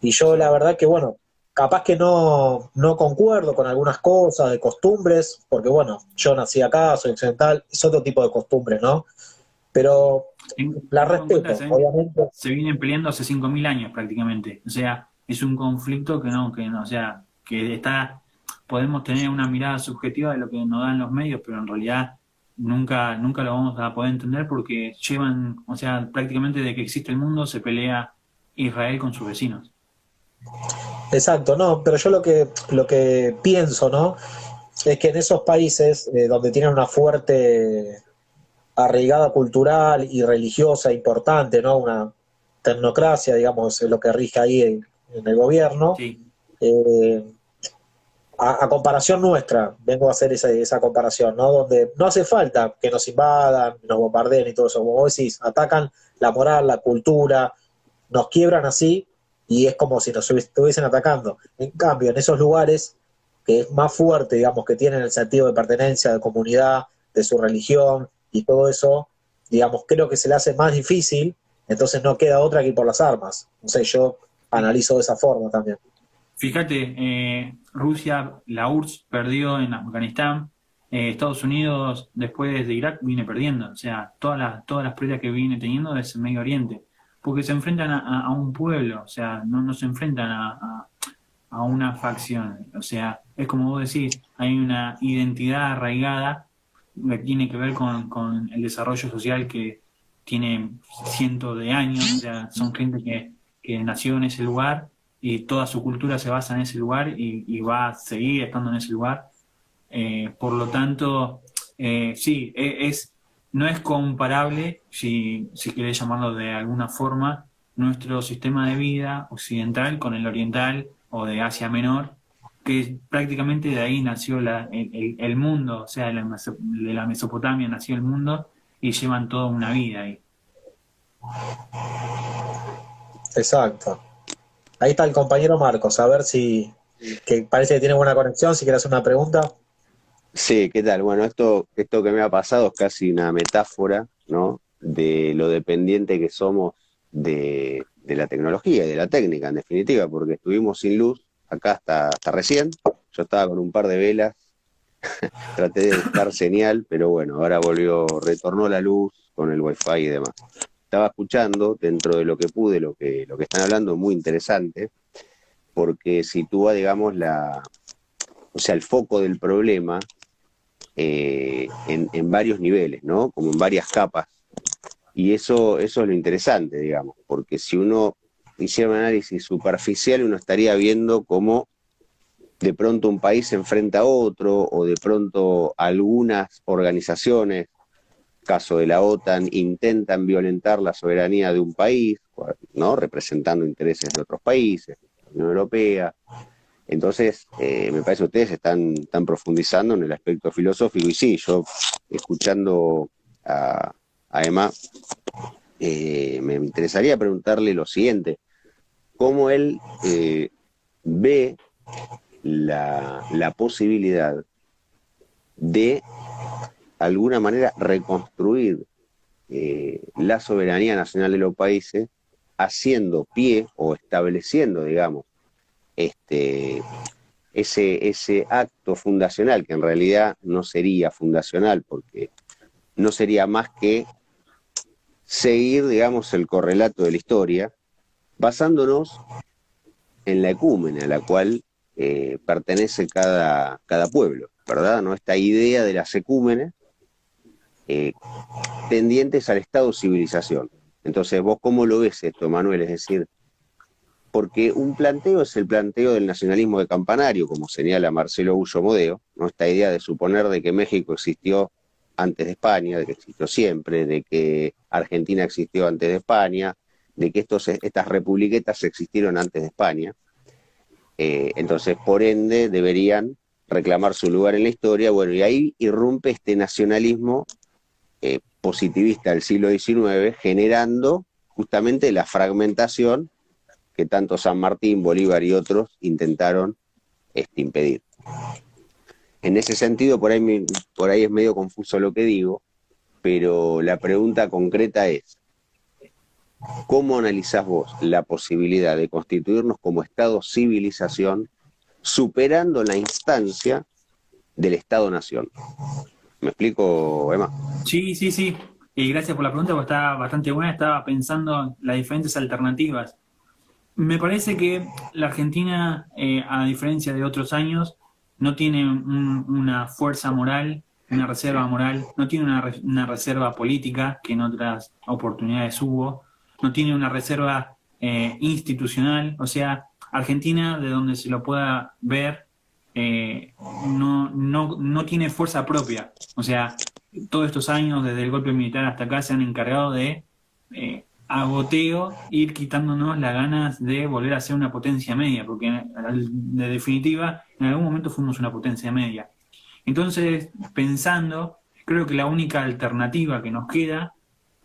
Y yo la Sí. verdad que, bueno, capaz que no concuerdo con algunas cosas de costumbres, porque bueno, yo nací acá, soy occidental, es otro tipo de costumbres, ¿no? Pero la Ten en cuenta, respeto, obviamente. se vienen peleando hace 5.000 años prácticamente. O sea, es un conflicto que no, o sea, que está, podemos tener una mirada subjetiva de lo que nos dan los medios, pero en realidad nunca lo vamos a poder entender porque llevan, o sea, prácticamente de que existe el mundo se pelea Israel con sus vecinos. Exacto, no, pero yo lo que pienso, ¿no? Es que en esos países donde tienen una fuerte arraigada cultural y religiosa importante, ¿no? Una tecnocracia, digamos, es lo que rige ahí en el gobierno. Sí, Eh, a comparación nuestra, vengo a hacer esa comparación, ¿no? Donde no hace falta que nos invadan, nos bombardeen y todo eso. Como vos decís, atacan la moral, la cultura, nos quiebran así y es como si nos estuviesen atacando. En cambio, en esos lugares que es más fuerte, digamos, que tienen el sentido de pertenencia, de comunidad, de su religión y todo eso, digamos, creo que se le hace más difícil, entonces no queda otra que ir por las armas. No sé, yo sí. analizo de esa forma también. Fíjate, Rusia, la URSS perdió en Afganistán, Estados Unidos después de Irak viene perdiendo, o sea, todas las pérdidas que viene teniendo es en Medio Oriente, porque se enfrentan a un pueblo, o sea, no se enfrentan a una facción, o sea, es como vos decís, hay una identidad arraigada que tiene que ver con el desarrollo social que tiene cientos de años, o sea, son gente que nació en ese lugar y toda su cultura se basa en ese lugar y va a seguir estando en ese lugar. Por lo tanto, sí, no es comparable, si querés llamarlo de alguna forma, nuestro sistema de vida occidental con el oriental o de Asia Menor, que prácticamente de ahí nació el mundo, o sea, de la Mesopotamia nació el mundo y llevan toda una vida ahí. Exacto. Ahí está el compañero Marcos, a ver si, que parece que tiene buena conexión, si quiere hacer una pregunta. Sí, ¿qué tal? Bueno, esto que me ha pasado es casi una metáfora, ¿no? De lo dependiente que somos de la tecnología y de la técnica, en definitiva, porque estuvimos sin luz acá hasta recién. Yo estaba con un par de velas, traté de buscar señal, pero bueno, ahora retornó la luz con el wifi y demás. Estaba escuchando dentro de lo que pude, lo que están hablando, muy interesante, porque sitúa, digamos, o sea, el foco del problema en varios niveles, ¿no? Como en varias capas. Y eso es lo interesante, digamos, porque si uno hiciera un análisis superficial, uno estaría viendo cómo de pronto un país se enfrenta a otro, o de pronto algunas organizaciones, caso de la OTAN, intentan violentar la soberanía de un país, ¿no? Representando intereses de otros países, la Unión Europea. Entonces, me parece que ustedes están profundizando en el aspecto filosófico y sí, yo escuchando a Emma, me interesaría preguntarle lo siguiente, ¿cómo él ve la posibilidad de alguna manera reconstruir la soberanía nacional de los países haciendo pie o estableciendo, digamos, este, ese acto fundacional, que en realidad no sería fundacional, porque no sería más que seguir, digamos, el correlato de la historia, basándonos en la ecúmena a la cual pertenece cada pueblo, ¿verdad? ¿No? Esta idea de las ecúmenes eh, tendientes al estado civilización. Entonces, ¿vos cómo lo ves esto, Manuel? Es decir, porque un planteo es el planteo del nacionalismo de campanario, como señala Marcelo Ullo Modeo, ¿no? Esta idea de suponer de que México existió antes de España, de que existió siempre, de que Argentina existió antes de España, de que estas republiquetas existieron antes de España. Entonces, por ende, deberían reclamar su lugar en la historia. Bueno, y ahí irrumpe este nacionalismo positivista del siglo XIX, generando justamente la fragmentación que tanto San Martín, Bolívar y otros intentaron impedir. En ese sentido, por ahí es medio confuso lo que digo, pero la pregunta concreta es, ¿cómo analizás vos la posibilidad de constituirnos como Estado-civilización superando la instancia del Estado-nación? ¿Me explico, Emma? Sí, sí, sí. Y gracias por la pregunta, porque está bastante buena. Estaba pensando en las diferentes alternativas. Me parece que la Argentina, a diferencia de otros años, no tiene una fuerza moral, una reserva moral, no tiene una reserva política, que en otras oportunidades hubo, no tiene una reserva institucional. O sea, Argentina, de donde se lo pueda ver, no tiene fuerza propia. O sea, todos estos años, desde el golpe militar hasta acá, se han encargado de, a goteo, ir quitándonos las ganas de volver a ser una potencia media, porque de definitiva, en algún momento fuimos una potencia media. Entonces, pensando, creo que la única alternativa que nos queda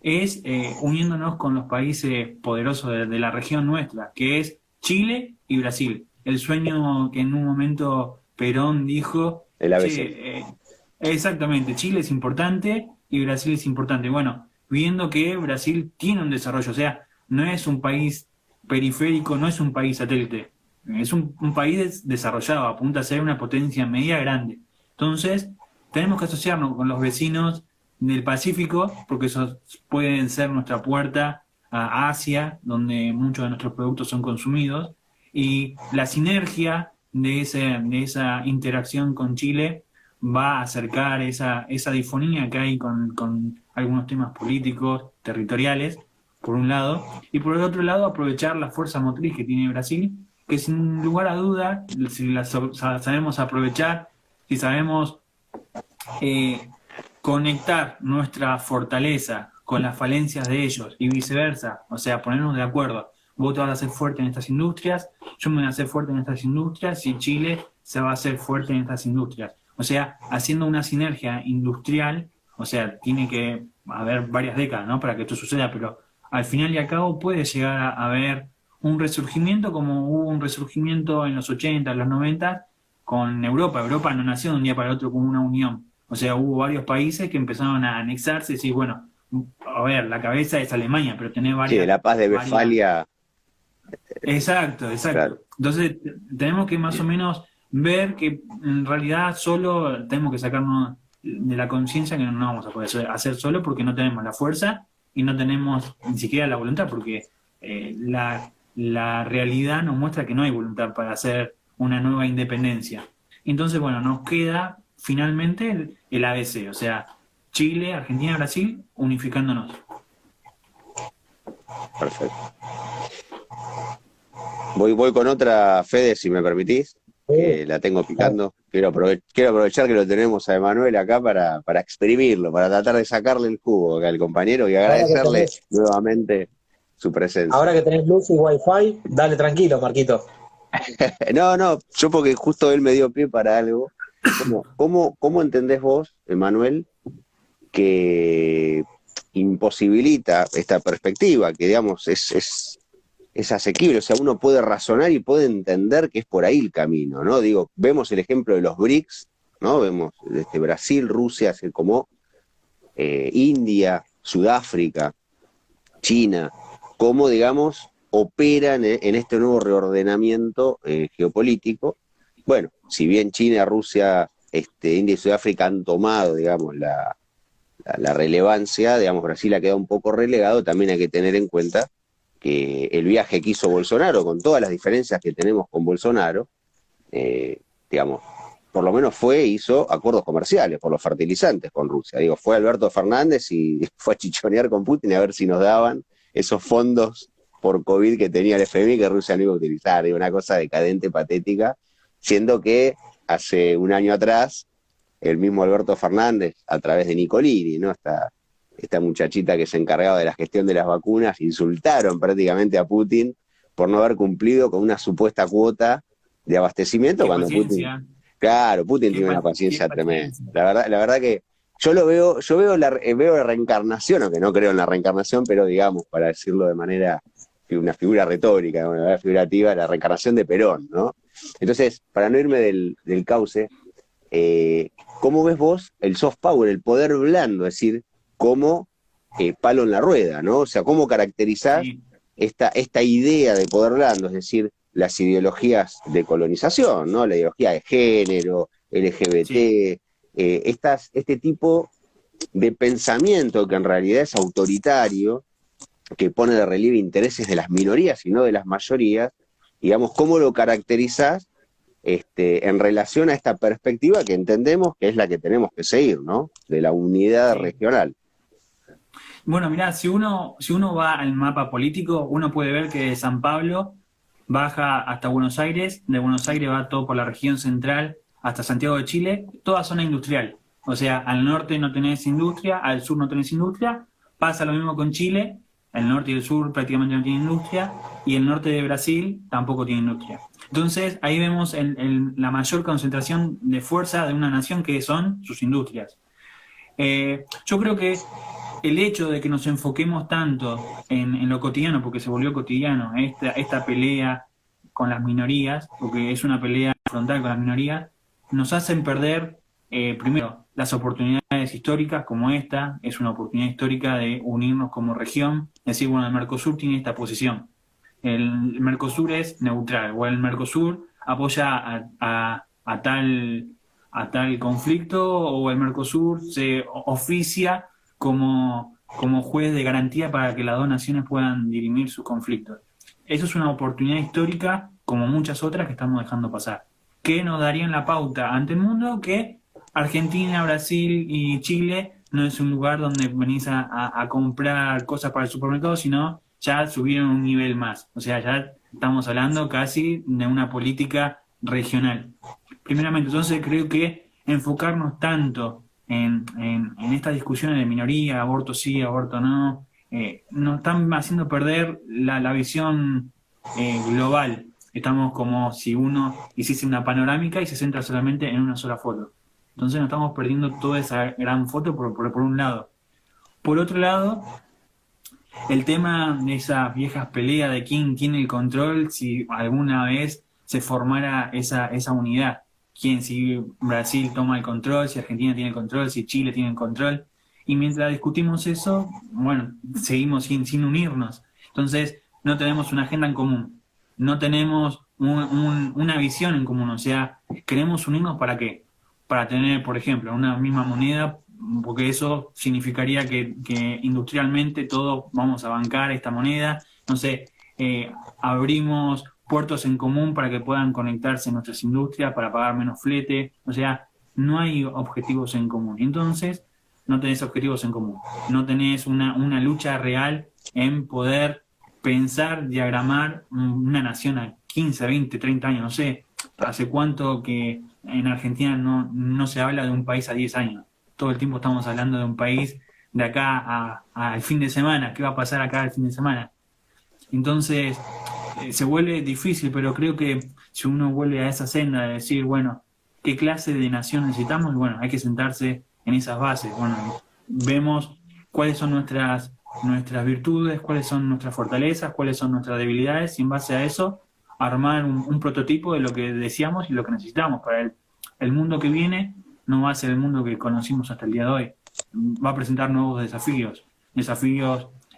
es uniéndonos con los países poderosos de la región nuestra, que es Chile y Brasil. El sueño que en un momento Perón dijo, El ABC. Exactamente, Chile es importante y Brasil es importante. Bueno, viendo que Brasil tiene un desarrollo, o sea, no es un país periférico, no es un país satélite, es un país desarrollado, apunta a ser una potencia media grande. Entonces, tenemos que asociarnos con los vecinos del Pacífico, porque esos pueden ser nuestra puerta a Asia, donde muchos de nuestros productos son consumidos, y la sinergia de esa interacción con Chile va a acercar esa difonía que hay con algunos temas políticos, territoriales, por un lado, y por el otro lado aprovechar la fuerza motriz que tiene Brasil, que sin lugar a duda, si la sabemos aprovechar, si sabemos conectar nuestra fortaleza con las falencias de ellos y viceversa, o sea, ponernos de acuerdo. Vos te vas a hacer fuerte en estas industrias, yo me voy a hacer fuerte en estas industrias y Chile se va a hacer fuerte en estas industrias. O sea, haciendo una sinergia industrial, o sea, tiene que haber varias décadas, ¿no?, para que esto suceda, pero al final y al cabo puede llegar a haber un resurgimiento como hubo un resurgimiento en los 80, en los 90 con Europa. Europa no nació de un día para el otro como una unión. O sea, hubo varios países que empezaron a anexarse y decir, bueno, a ver, la cabeza es Alemania, pero tenés varias... Sí, de la paz de Westfalia. Exacto, exacto. Claro. Entonces, tenemos que más o menos ver que en realidad solo tenemos que sacarnos de la conciencia que no vamos a poder hacer solo porque no tenemos la fuerza y no tenemos ni siquiera la voluntad, porque la realidad nos muestra que no hay voluntad para hacer una nueva independencia. Entonces, bueno, nos queda finalmente el ABC, o sea, Chile, Argentina, Brasil, unificándonos. Perfecto. Voy con otra, Fede, si me permitís, que la tengo picando. Quiero aprovechar que lo tenemos a Emanuel acá para exprimirlo, para tratar de sacarle el jugo acá al compañero y agradecerle nuevamente su presencia. Ahora que tenés luz y wifi, dale tranquilo, Marquito. No, yo porque justo él me dio pie para algo. ¿Cómo entendés vos, Emanuel, que imposibilita esta perspectiva, que digamos es asequible? O sea, uno puede razonar y puede entender que es por ahí el camino, ¿no? Digo, vemos el ejemplo de los BRICS, ¿no? Vemos desde Brasil, Rusia, así como India, Sudáfrica, China, cómo, digamos, operan en este nuevo reordenamiento geopolítico. Bueno, si bien China, Rusia, India y Sudáfrica han tomado, digamos, la relevancia, digamos, Brasil ha quedado un poco relegado, también hay que tener en cuenta que el viaje que hizo Bolsonaro, con todas las diferencias que tenemos con Bolsonaro, digamos, por lo menos hizo acuerdos comerciales por los fertilizantes con Rusia. Digo, fue Alberto Fernández y fue a chichonear con Putin a ver si nos daban esos fondos por COVID que tenía el FMI que Rusia no iba a utilizar. Digo, una cosa decadente, patética, siendo que hace un año atrás el mismo Alberto Fernández a través de Nicolini, ¿no? Esta muchachita que se encargaba de la gestión de las vacunas, insultaron prácticamente a Putin por no haber cumplido con una supuesta cuota de abastecimiento Qué cuando paciencia, Putin, claro, Putin tiene una qué paciencia tremenda. paciencia. La verdad que yo veo la reencarnación, aunque no creo en la reencarnación, pero digamos, para decirlo de manera, una figura retórica, de manera figurativa, la reencarnación de Perón, ¿no? Entonces, para no irme del cauce, ¿cómo ves vos el soft power, el poder blando, es decir, como palo en la rueda, ¿no? O sea, ¿cómo caracterizás Sí, esta idea de poder blando, es decir, las ideologías de colonización, ¿no? La ideología de género, sí. LGBT, este tipo de pensamiento que en realidad es autoritario, que pone de relieve intereses de las minorías y no de las mayorías, digamos, ¿cómo lo caracterizás en relación a esta perspectiva que entendemos que es la que tenemos que seguir, ¿no? De la unidad Sí. regional. Bueno, mirá, si uno va al mapa político, uno puede ver que de San Pablo baja hasta Buenos Aires, de Buenos Aires va todo por la región central hasta Santiago de Chile, toda zona industrial. O sea, al norte no tenés industria, al sur no tenés industria, pasa lo mismo con Chile, el norte y el sur prácticamente no tienen industria, y el norte de Brasil tampoco tiene industria. Entonces, ahí vemos la mayor concentración de fuerza de una nación que son sus industrias. Yo creo que el hecho de que nos enfoquemos tanto en lo cotidiano, porque se volvió cotidiano, esta pelea con las minorías, porque es una pelea frontal con las minorías, nos hacen perder, primero, las oportunidades históricas como esta, es una oportunidad histórica de unirnos como región, es decir, bueno, el Mercosur tiene esta posición. El Mercosur es neutral, o el Mercosur apoya a tal conflicto, o el Mercosur se oficia como juez de garantía para que las dos naciones puedan dirimir sus conflictos. Eso es una oportunidad histórica, como muchas otras que estamos dejando pasar, que nos darían la pauta ante el mundo que Argentina, Brasil y Chile no es un lugar donde venís a comprar cosas para el supermercado, sino ya subieron un nivel más. O sea, ya estamos hablando casi de una política regional. Primeramente, entonces creo que enfocarnos tanto en estas discusiones de minoría, aborto sí, aborto no, nos están haciendo perder la visión global. Estamos como si uno hiciese una panorámica y se centra solamente en una sola foto. Entonces nos estamos perdiendo toda esa gran foto por un lado. Por otro lado, el tema de esas viejas peleas de quién tiene el control, si alguna vez se formara esa unidad. Quién, si Brasil toma el control, si Argentina tiene el control, si Chile tiene el control. Y mientras discutimos eso, bueno, seguimos sin unirnos. Entonces, no tenemos una agenda en común, no tenemos una visión en común. O sea, queremos unirnos ¿para qué? Para tener, por ejemplo, una misma moneda, porque eso significaría que industrialmente todos vamos a bancar esta moneda. No sé, abrimos puertos en común para que puedan conectarse nuestras industrias para pagar menos flete. O sea, no hay objetivos en común. Entonces, no tenés objetivos en común. No tenés una lucha real en poder pensar, diagramar una nación a 15, 20, 30 años. No sé, hace cuánto que en Argentina no se habla de un país a 10 años. Todo el tiempo estamos hablando de un país de acá al fin de semana. ¿Qué va a pasar acá al fin de semana? Entonces, se vuelve difícil, pero creo que si uno vuelve a esa senda de decir, bueno, ¿qué clase de nación necesitamos? Bueno, hay que sentarse en esas bases. Bueno, vemos cuáles son nuestras virtudes, cuáles son nuestras fortalezas, cuáles son nuestras debilidades, y en base a eso armar un prototipo de lo que deseamos y lo que necesitamos para el mundo que viene. No va a ser el mundo que conocimos hasta el día de hoy. Va a presentar nuevos desafíos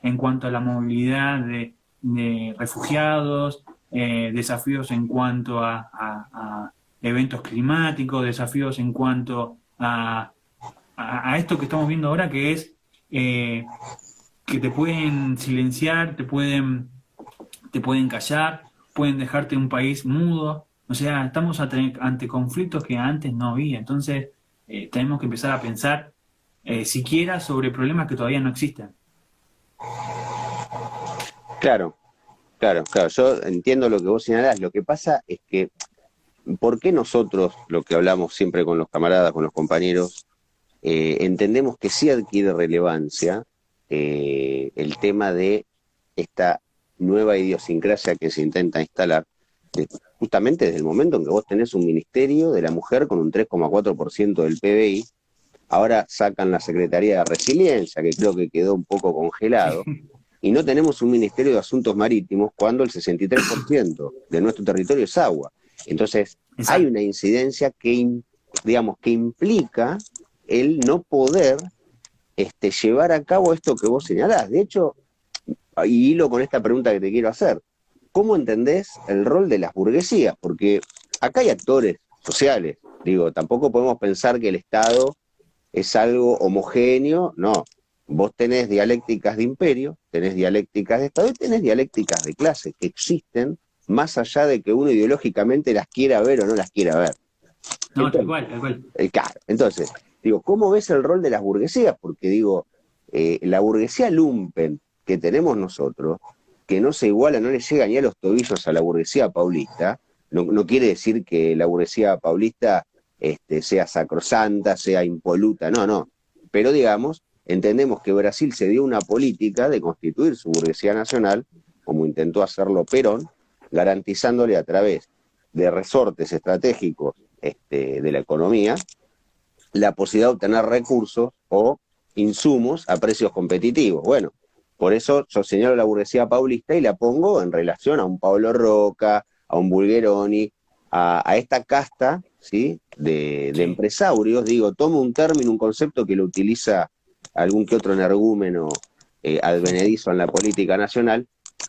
en cuanto a la movilidad de refugiados, desafíos en cuanto a eventos climáticos, desafíos en cuanto a esto que estamos viendo ahora, que es que te pueden silenciar, te pueden callar, pueden dejarte un país mudo. O sea, estamos ante conflictos que antes no había. Entonces, tenemos que empezar a pensar siquiera sobre problemas que todavía no existen. Claro, claro. Yo entiendo lo que vos señalás. Lo que pasa es que ¿por qué nosotros, lo que hablamos siempre con los camaradas, con los compañeros, entendemos que sí adquiere relevancia el tema de esta nueva idiosincrasia que se intenta instalar, justamente desde el momento en que vos tenés un ministerio de la mujer con un 3,4% del PBI, ahora sacan la Secretaría de Resiliencia, que creo que quedó un poco congelado, y no tenemos un Ministerio de Asuntos Marítimos cuando el 63% de nuestro territorio es agua. Entonces, hay una incidencia que, digamos, que implica el no poder llevar a cabo esto que vos señalás. De hecho, y hilo con esta pregunta que te quiero hacer, ¿cómo entendés el rol de las burguesías? Porque acá hay actores sociales, digo, tampoco podemos pensar que el Estado es algo homogéneo, no. Vos tenés dialécticas de imperio, tenés dialécticas de Estado y tenés dialécticas de clase que existen más allá de que uno ideológicamente las quiera ver o no las quiera ver. No, Entonces, tal cual. Claro, entonces, digo, ¿cómo ves el rol de las burguesías? Porque digo, la burguesía lumpen que tenemos nosotros, que no se iguala, no le llega ni a los tobillos a la burguesía paulista, no quiere decir que la burguesía paulista sea sacrosanta, sea impoluta, no. Pero digamos, entendemos que Brasil se dio una política de constituir su burguesía nacional, como intentó hacerlo Perón, garantizándole a través de resortes estratégicos de la economía la posibilidad de obtener recursos o insumos a precios competitivos. Bueno, por eso yo señalo la burguesía paulista y la pongo en relación a un Pablo Roca, a un Bulgeroni, a esta casta, ¿sí?, de empresarios. Digo, tomo un término, un concepto que lo utiliza algún que otro energúmeno advenedizo en la política nacional,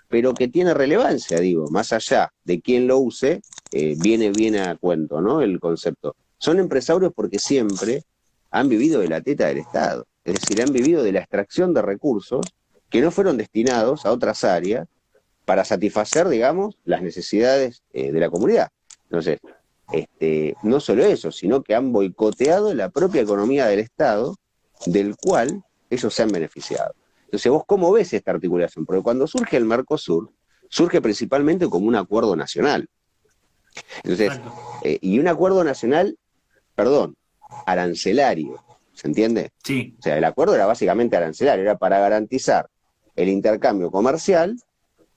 pero que tiene relevancia, digo, más allá de quién lo use, viene a cuento, ¿no?, el concepto. Son empresarios porque siempre han vivido de la teta del Estado, es decir, han vivido de la extracción de recursos que no fueron destinados a otras áreas para satisfacer, digamos, las necesidades de la comunidad. Entonces, no solo eso, sino que han boicoteado la propia economía del Estado, del cual ellos se han beneficiado. Entonces, ¿vos cómo ves esta articulación? Porque cuando surge el Mercosur, surge principalmente como un acuerdo nacional. Entonces, y un acuerdo nacional, arancelario, ¿se entiende? Sí. O sea, el acuerdo era básicamente arancelario, era para garantizar el intercambio comercial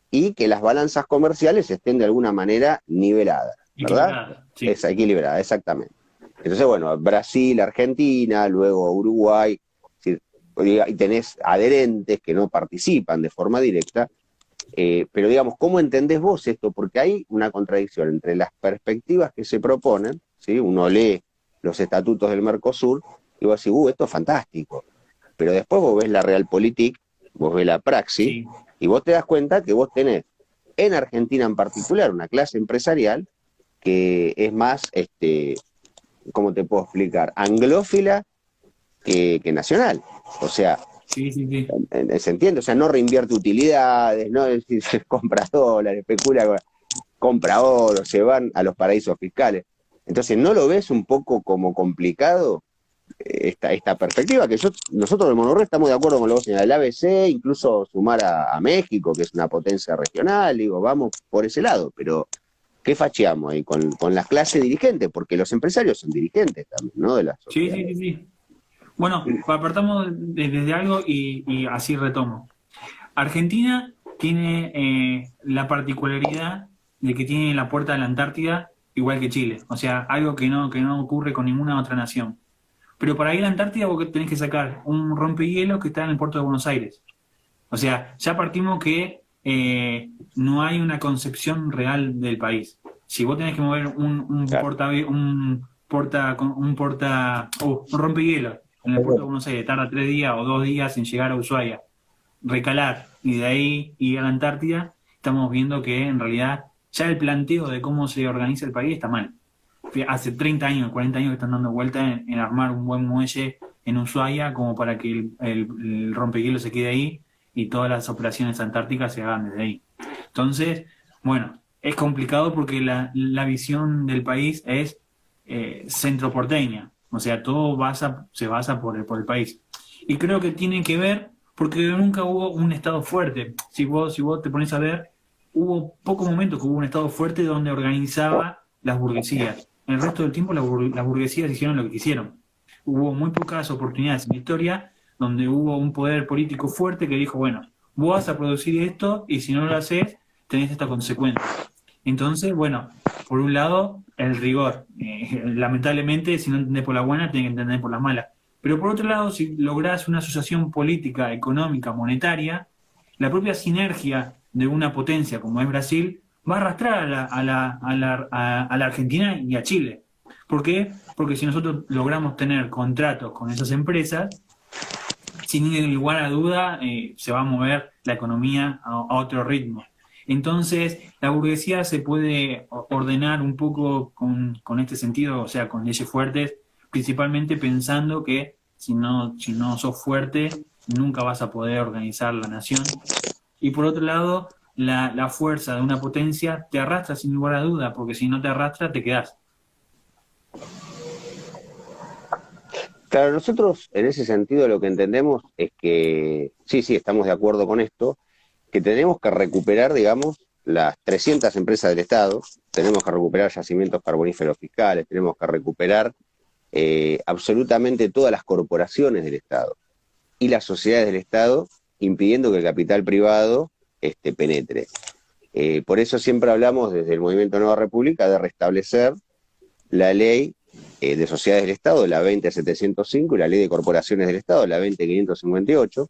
y que las balanzas comerciales estén de alguna manera niveladas, ¿verdad? Equilibrada, exactamente. Entonces, bueno, Brasil, Argentina, luego Uruguay, y tenés adherentes que no participan de forma directa, pero digamos, ¿cómo entendés vos esto? Porque hay una contradicción entre las perspectivas que se proponen, ¿sí? Uno lee los estatutos del Mercosur y vos decís, esto es fantástico, pero después vos ves la Realpolitik, vos ves la praxis, y vos te das cuenta que vos tenés, en Argentina en particular, una clase empresarial que es más, ¿cómo te puedo explicar?, anglófila que nacional. O sea, ¿se entiende? O sea, no reinvierte utilidades, no es decir, compra dólares, especula, compra oro, se van a los paraísos fiscales. Entonces, ¿no lo ves un poco como complicado esta perspectiva? Que nosotros de Monorred estamos de acuerdo con lo que vos señalás, el ABC, incluso sumar a México, que es una potencia regional, digo, vamos por ese lado, pero ¿qué facheamos ahí con las clases dirigentes? Porque los empresarios son dirigentes también, ¿no? De la sociedad. Sí. Bueno, apartamos desde algo y así retomo. Argentina tiene la particularidad de que tiene la puerta de la Antártida igual que Chile. O sea, algo que no ocurre con ninguna otra nación. Pero para ir a la Antártida vos tenés que sacar un rompehielos que está en el puerto de Buenos Aires. O sea, ya partimos que no hay una concepción real del país. Si vos tenés que mover un rompehielos en el puerto de Buenos Aires, tarda 3 días o 2 días en llegar a Ushuaia, recalar y de ahí ir a la Antártida, estamos viendo que en realidad ya el planteo de cómo se organiza el país está mal. Hace 30 años, 40 años que están dando vuelta en armar un buen muelle en Ushuaia como para que el rompehielos se quede ahí y todas las operaciones antárticas se hagan desde ahí. Entonces, bueno, es complicado porque la visión del país es centroporteña. O sea, todo se basa por el país. Y creo que tiene que ver porque nunca hubo un Estado fuerte. Si vos te pones a ver, hubo pocos momentos que hubo un Estado fuerte donde organizaba las burguesías. El resto del tiempo las burguesías hicieron lo que quisieron. Hubo muy pocas oportunidades en la historia donde hubo un poder político fuerte que dijo, bueno, vos vas a producir esto y si no lo haces, tenés esta consecuencia. Entonces, bueno, por un lado, el rigor. Lamentablemente, si no entendés por la buena, tenés que entender por la mala. Pero por otro lado, si lográs una asociación política, económica, monetaria, la propia sinergia de una potencia como es Brasil va a arrastrar a la Argentina y a Chile. ¿Por qué? Porque si nosotros logramos tener contratos con esas empresas, sin lugar a duda se va a mover la economía a otro ritmo. Entonces, la burguesía se puede ordenar un poco con este sentido, o sea, con leyes fuertes, principalmente pensando que si no sos fuerte, nunca vas a poder organizar la nación. Y por otro lado, la fuerza de una potencia te arrastra sin lugar a duda, porque si no te arrastra, te quedás. Claro, nosotros en ese sentido lo que entendemos es que, sí, estamos de acuerdo con esto, que tenemos que recuperar, digamos, las 300 empresas del Estado, tenemos que recuperar yacimientos carboníferos fiscales, tenemos que recuperar absolutamente todas las corporaciones del Estado y las sociedades del Estado, impidiendo que el capital privado penetre. Por eso siempre hablamos desde el Movimiento Nueva República de restablecer la ley de sociedades del Estado, la 20705, y la ley de corporaciones del Estado, la 20558,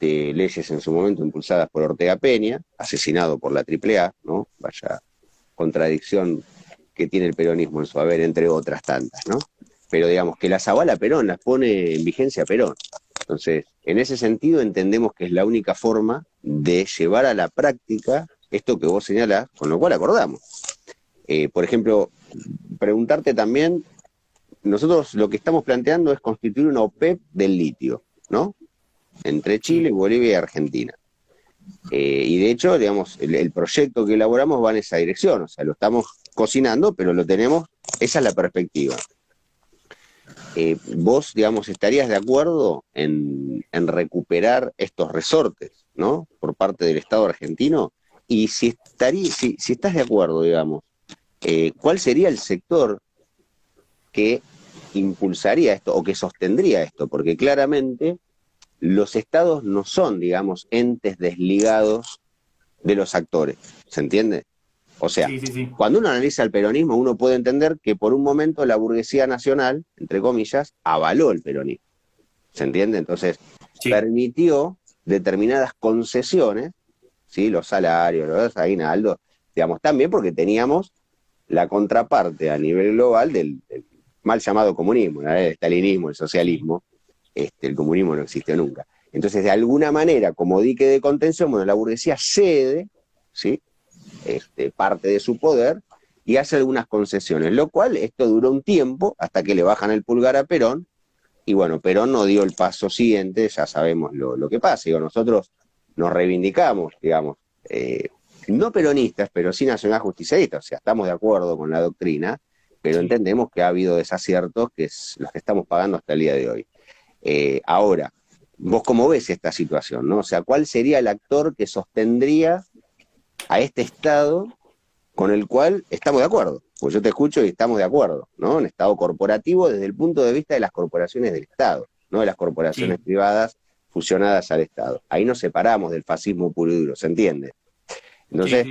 leyes en su momento impulsadas por Ortega Peña, asesinado por la AAA, ¿no? Vaya contradicción que tiene el peronismo en su haber, entre otras tantas, ¿no? Pero digamos que las avala Perón, las pone en vigencia Perón. Entonces, en ese sentido entendemos que es la única forma de llevar a la práctica esto que vos señalás, con lo cual acordamos. Por ejemplo, preguntarte también, nosotros lo que estamos planteando es constituir una OPEP del litio, ¿no? Entre Chile, Bolivia y Argentina. Y de hecho, digamos, el proyecto que elaboramos va en esa dirección, o sea, lo estamos cocinando, pero lo tenemos, esa es la perspectiva. Vos, digamos, estarías de acuerdo en recuperar estos resortes, ¿no? Por parte del Estado argentino, y si estás de acuerdo, digamos, ¿cuál sería el sector que impulsaría esto o que sostendría esto? Porque claramente los estados no son, digamos, entes desligados de los actores, ¿se entiende? O sea, Sí. cuando uno analiza el peronismo, uno puede entender que por un momento la burguesía nacional, entre comillas, avaló el peronismo, ¿se entiende? Entonces, permitió determinadas concesiones, ¿sí? Los salarios, los aguinaldos, digamos, también porque teníamos la contraparte a nivel global del mal llamado comunismo, ¿no? El estalinismo, el socialismo. El comunismo no existió nunca. Entonces, de alguna manera, como dique de contención, bueno, la burguesía cede, ¿sí? Parte de su poder y hace algunas concesiones, lo cual esto duró un tiempo hasta que le bajan el pulgar a Perón, y bueno, Perón no dio el paso siguiente, ya sabemos lo que pasa. Digo, nosotros nos reivindicamos, digamos, no peronistas, pero sí nacional justicialistas, o sea, estamos de acuerdo con la doctrina, pero entendemos que ha habido desaciertos que es los que estamos pagando hasta el día de hoy. Ahora, vos cómo ves esta situación, ¿no? O sea, ¿cuál sería el actor que sostendría a este Estado con el cual estamos de acuerdo? Pues yo te escucho y estamos de acuerdo, ¿no? Un Estado corporativo desde el punto de vista de las corporaciones del Estado, no de las corporaciones privadas fusionadas al Estado. Ahí nos separamos del fascismo puro y duro, ¿se entiende? Entonces,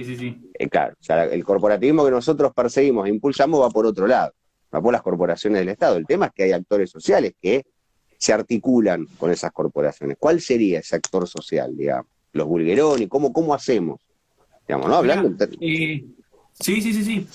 claro, o sea, el corporativismo que nosotros perseguimos e impulsamos va por otro lado, va por las corporaciones del Estado. El tema es que hay actores sociales que se articulan con esas corporaciones. ¿Cuál sería ese actor social, digamos? Los Bulgeroni, ¿cómo hacemos? Digamos, ¿no? Hablando Sí.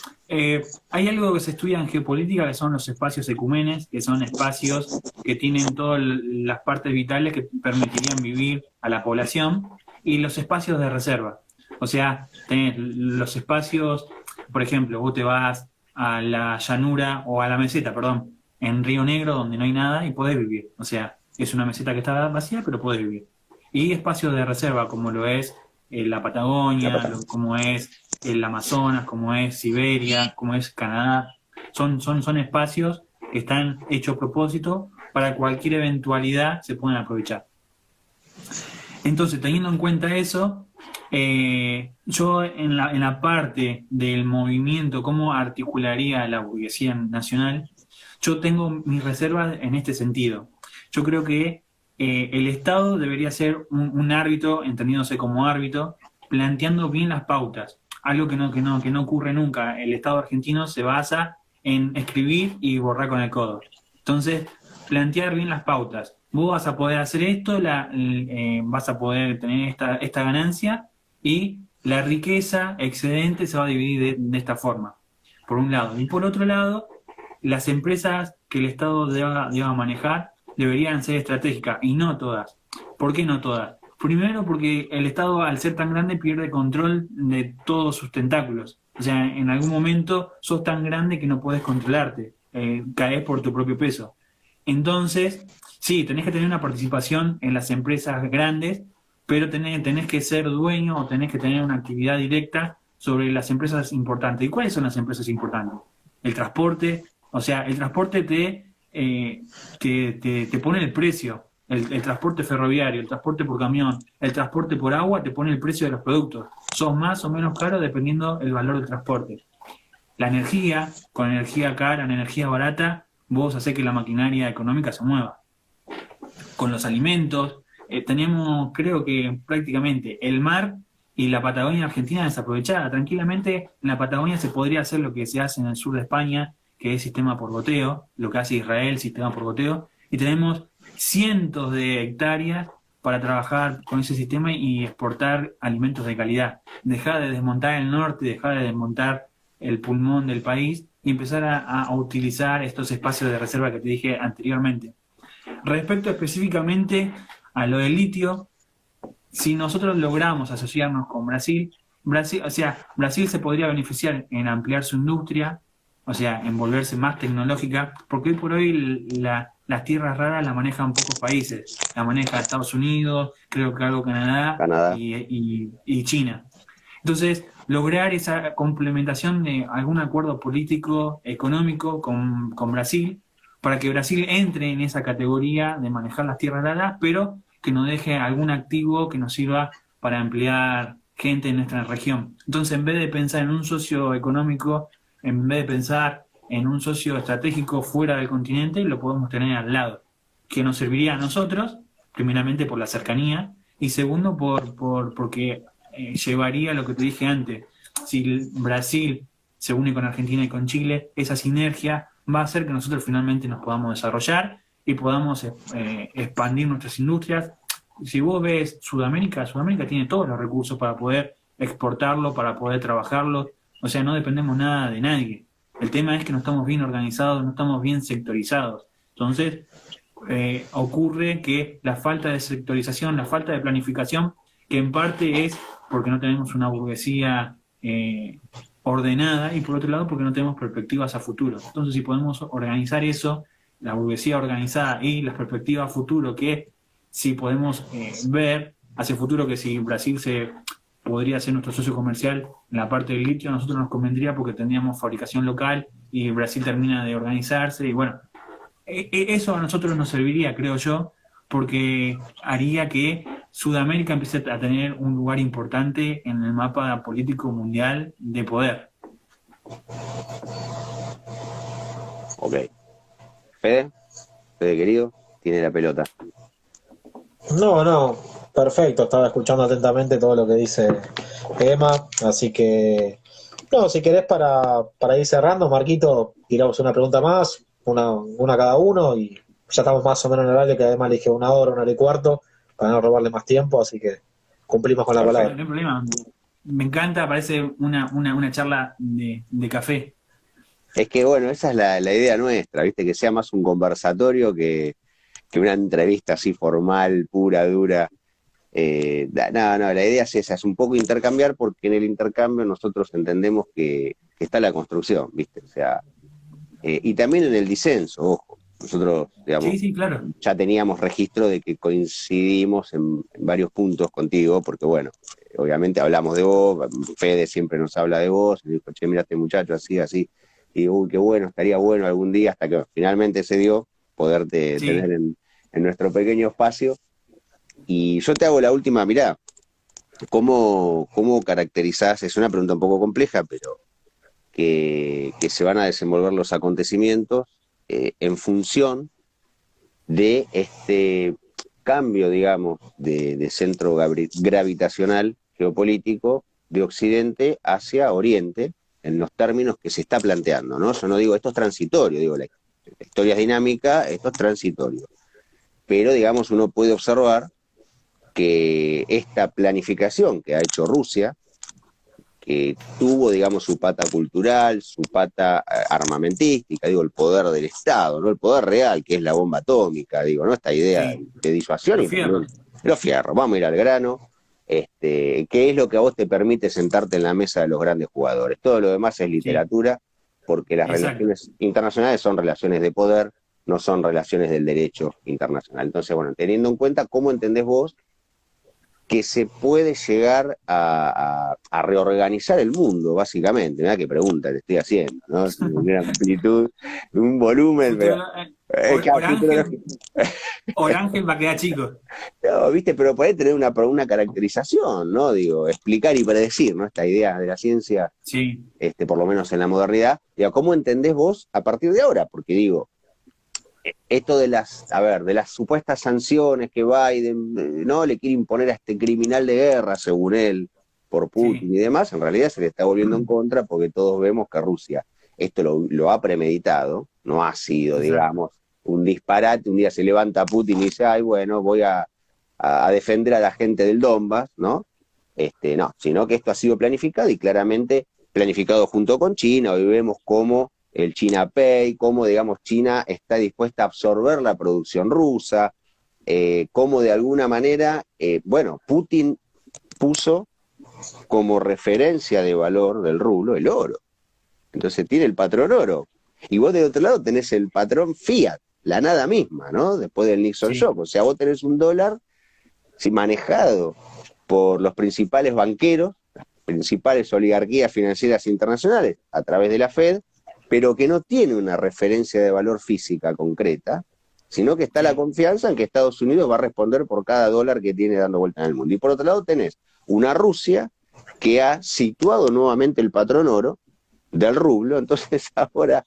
Hay algo que se estudia en geopolítica que son los espacios ecumenes, que son espacios que tienen todas las partes vitales que permitirían vivir a la población, y los espacios de reserva. O sea, tenés los espacios, por ejemplo, vos te vas a la llanura o a la meseta, perdón, en Río Negro donde no hay nada y podés vivir. O sea, es una meseta que está vacía, pero podés vivir. Y espacios de reserva como lo es la Patagonia, como es el Amazonas, como es Siberia, como es Canadá. Son espacios que están hechos a propósito para cualquier eventualidad se pueden aprovechar. Entonces, teniendo en cuenta eso, Yo en la parte del movimiento, cómo articularía la burguesía nacional, yo tengo mis reservas en este sentido. Yo creo que el Estado debería ser un árbitro, entendiéndose como árbitro, planteando bien las pautas, algo que no ocurre nunca. El Estado argentino se basa en escribir y borrar con el codo. Entonces, plantear bien las pautas. Vos vas a poder hacer esto, vas a poder tener esta ganancia y la riqueza excedente se va a dividir de esta forma, por un lado. Y por otro lado, las empresas que el Estado deba manejar deberían ser estratégicas, y no todas. ¿Por qué no todas? Primero porque el Estado, al ser tan grande, pierde control de todos sus tentáculos. O sea, en algún momento sos tan grande que no podés controlarte, caes por tu propio peso. Entonces, sí, tenés que tener una participación en las empresas grandes, pero tenés que ser dueño o tenés que tener una actividad directa sobre las empresas importantes. ¿Y cuáles son las empresas importantes? El transporte, o sea, el transporte te pone el precio, el transporte ferroviario, el transporte por camión, el transporte por agua te pone el precio de los productos. Sos más o menos caro dependiendo el valor del transporte. La energía, con energía cara, en energía barata, vos hacés que la maquinaria económica se mueva. Con los alimentos, tenemos, creo que prácticamente el mar y la Patagonia Argentina desaprovechada. Tranquilamente en la Patagonia se podría hacer lo que se hace en el sur de España, que es sistema por goteo, lo que hace Israel, sistema por goteo, y tenemos cientos de hectáreas para trabajar con ese sistema y exportar alimentos de calidad. Dejar de desmontar el norte, dejar de desmontar el pulmón del país y empezar a utilizar estos espacios de reserva que te dije anteriormente. Respecto específicamente a lo del litio, si nosotros logramos asociarnos con Brasil se podría beneficiar en ampliar su industria, o sea, en volverse más tecnológica, porque hoy por hoy las tierras raras las manejan pocos países. La maneja Estados Unidos, creo que algo Canadá. y China. Entonces, lograr esa complementación de algún acuerdo político, económico con Brasil, para que Brasil entre en esa categoría de manejar las tierras raras, pero que nos deje algún activo que nos sirva para emplear gente en nuestra región. Entonces, en vez de pensar en un socio económico, en vez de pensar en un socio estratégico fuera del continente, lo podemos tener al lado, que nos serviría a nosotros, primeramente por la cercanía, y segundo porque llevaría lo que te dije antes. Si Brasil se une con Argentina y con Chile, esa sinergia va a hacer que nosotros finalmente nos podamos desarrollar y podamos expandir nuestras industrias. Si vos ves Sudamérica tiene todos los recursos para poder exportarlo, para poder trabajarlo, o sea, no dependemos nada de nadie. El tema es que no estamos bien organizados, no estamos bien sectorizados. Entonces, ocurre que la falta de sectorización, la falta de planificación, que en parte es porque no tenemos una burguesía ordenada y por otro lado porque no tenemos perspectivas a futuro. Entonces, si podemos organizar eso, la burguesía organizada y las perspectivas a futuro, que si podemos ver hacia futuro que si Brasil podría ser nuestro socio comercial en la parte del litio, a nosotros nos convendría porque tendríamos fabricación local y Brasil termina de organizarse y bueno, eso a nosotros nos serviría, creo yo, porque haría que Sudamérica empiece a tener un lugar importante en el mapa político mundial de poder. Ok. Fede querido, tiene la pelota. No, perfecto, estaba escuchando atentamente todo lo que dice Emma, así que, no, si querés para ir cerrando, Marquito, tiramos una pregunta más, una cada uno, y ya estamos más o menos en el horario, que además le dije 1 hora y cuarto, para no robarle más tiempo, así que cumplimos con la palabra. No hay problema, me encanta, parece una charla de café. Es que bueno, esa es la idea nuestra, ¿viste? Que sea más un conversatorio que una entrevista así formal, pura, dura. No, la idea es esa, es un poco intercambiar, porque en el intercambio nosotros entendemos que está la construcción, ¿viste? O sea, y también en el disenso, ojo. Nosotros, digamos, sí, claro. Ya teníamos registro de que coincidimos en varios puntos contigo, porque bueno, obviamente hablamos de vos, Fede siempre nos habla de vos, y dijo, che, mira este muchacho así, y uy, qué bueno, estaría bueno algún día, hasta que finalmente se dio poderte tener en nuestro pequeño espacio. Y yo te hago la última, mirá, ¿cómo caracterizás? Es una pregunta un poco compleja, pero que se van a desenvolver los acontecimientos en función de este cambio, digamos, de centro gravitacional geopolítico de Occidente hacia Oriente, en los términos que se está planteando, ¿no? Yo no digo esto es transitorio, digo la historia es dinámica, esto es transitorio. Pero, digamos, uno puede observar que esta planificación que ha hecho Rusia, que tuvo, digamos, su pata cultural, su pata armamentística, digo, el poder del Estado, ¿no? El poder real, que es la bomba atómica, digo, ¿no? Esta idea Sí, de disuasión. los fierros. Los fierros, vamos a ir al grano. ¿Qué es lo que a vos te permite sentarte en la mesa de los grandes jugadores? Todo lo demás es Sí, literatura, porque las exacto. relaciones internacionales son relaciones de poder, no son relaciones del derecho internacional. Entonces, bueno, teniendo en cuenta cómo entendés vos que se puede llegar a reorganizar el mundo, básicamente. Mirá qué pregunta te estoy haciendo, ¿no? Una amplitud, un volumen, pero... Futuro, Orángel, futurología. Orángel va a quedar chico. No, viste, pero podés tener una caracterización, ¿no? Digo, explicar y predecir, ¿no? Esta idea de la ciencia, Sí, por lo menos en la modernidad. Digo, ¿cómo entendés vos a partir de ahora? Porque digo, esto de las supuestas sanciones que Biden, ¿no? Le quiere imponer a este criminal de guerra, según él, por Putin sí. y demás, en realidad se le está volviendo en contra porque todos vemos que Rusia esto lo ha premeditado, no ha sido, Exacto. digamos, un disparate. Un día se levanta Putin y dice, ay, bueno, voy a defender a la gente del Donbass, ¿no? No, sino que esto ha sido planificado y claramente planificado junto con China. Hoy vemos cómo el China Pay, cómo, digamos, China está dispuesta a absorber la producción rusa, cómo de alguna manera, bueno, Putin puso como referencia de valor del rublo el oro. Entonces tiene el patrón oro. Y vos del otro lado tenés el patrón fiat, la nada misma, ¿no? Después del Nixon Sí, Shock. O sea, vos tenés un dólar manejado por los principales banqueros, las principales oligarquías financieras internacionales a través de la Fed, pero que no tiene una referencia de valor física concreta, sino que está la sí, confianza en que Estados Unidos va a responder por cada dólar que tiene dando vuelta en el mundo. Y por otro lado tenés una Rusia que ha situado nuevamente el patrón oro del rublo. Entonces ahora,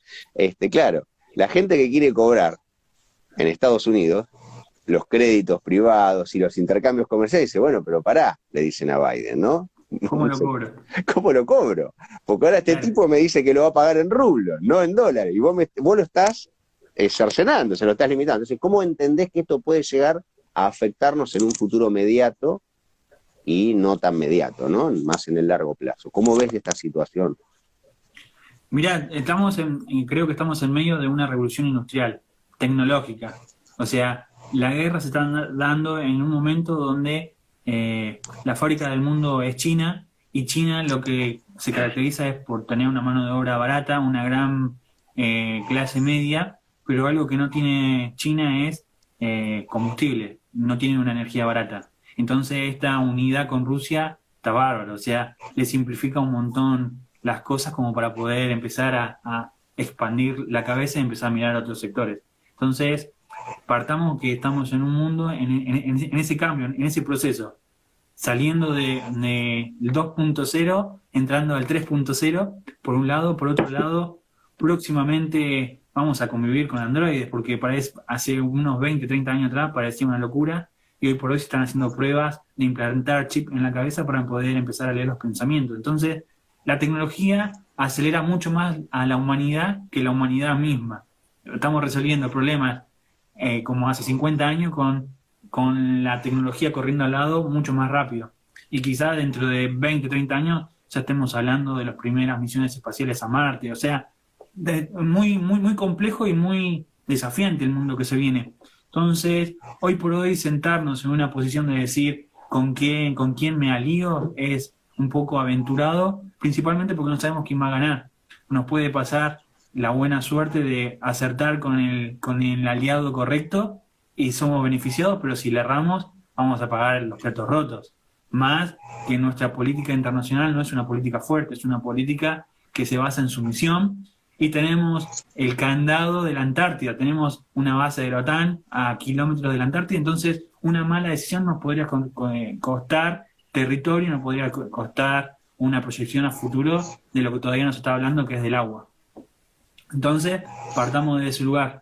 claro, la gente que quiere cobrar en Estados Unidos los créditos privados y los intercambios comerciales, dice, bueno, pero pará, le dicen a Biden, ¿no? ¿cómo lo cobro? ¿Cómo lo cobro? Porque ahora este Claro. tipo me dice que lo va a pagar en rublos, no en dólares, y vos lo estás cercenando, se lo estás limitando. Entonces, ¿cómo entendés que esto puede llegar a afectarnos en un futuro mediato y no tan mediato, ¿no? Más en el largo plazo? ¿Cómo ves esta situación? Mirá, creo que estamos en medio de una revolución industrial, tecnológica. O sea, la guerra se está dando en un momento donde la fábrica del mundo es China, y China lo que se caracteriza es por tener una mano de obra barata, una gran clase media, pero algo que no tiene China es combustible, no tiene una energía barata. Entonces esta unidad con Rusia está bárbaro, o sea, le simplifica un montón las cosas como para poder empezar a expandir la cabeza y empezar a mirar a otros sectores. Entonces, partamos que estamos en un mundo, en ese cambio, en ese proceso, saliendo del 2.0, entrando al 3.0, por un lado, por otro lado, próximamente vamos a convivir con androides, porque hace unos 20, 30 años atrás parecía una locura, y hoy por hoy se están haciendo pruebas de implantar chip en la cabeza para poder empezar a leer los pensamientos. Entonces, la tecnología acelera mucho más a la humanidad que la humanidad misma. Estamos resolviendo problemas como hace 50 años con la tecnología corriendo al lado mucho más rápido. Y quizás dentro de 20, 30 años ya estemos hablando de las primeras misiones espaciales a Marte. O sea, muy, muy, muy complejo y muy desafiante el mundo que se viene. Entonces, hoy por hoy sentarnos en una posición de decir con quién me alío es un poco aventurado, principalmente porque no sabemos quién va a ganar. Nos puede pasar la buena suerte de acertar con el aliado correcto y somos beneficiados, pero si le erramos, vamos a pagar los platos rotos. Más que nuestra política internacional no es una política fuerte, es una política que se basa en sumisión, y tenemos el candado de la Antártida, tenemos una base de la OTAN a kilómetros de la Antártida. Entonces una mala decisión nos podría costar territorio, nos podría costar una proyección a futuro de lo que todavía nos está hablando, que es del agua. Entonces, partamos de ese lugar.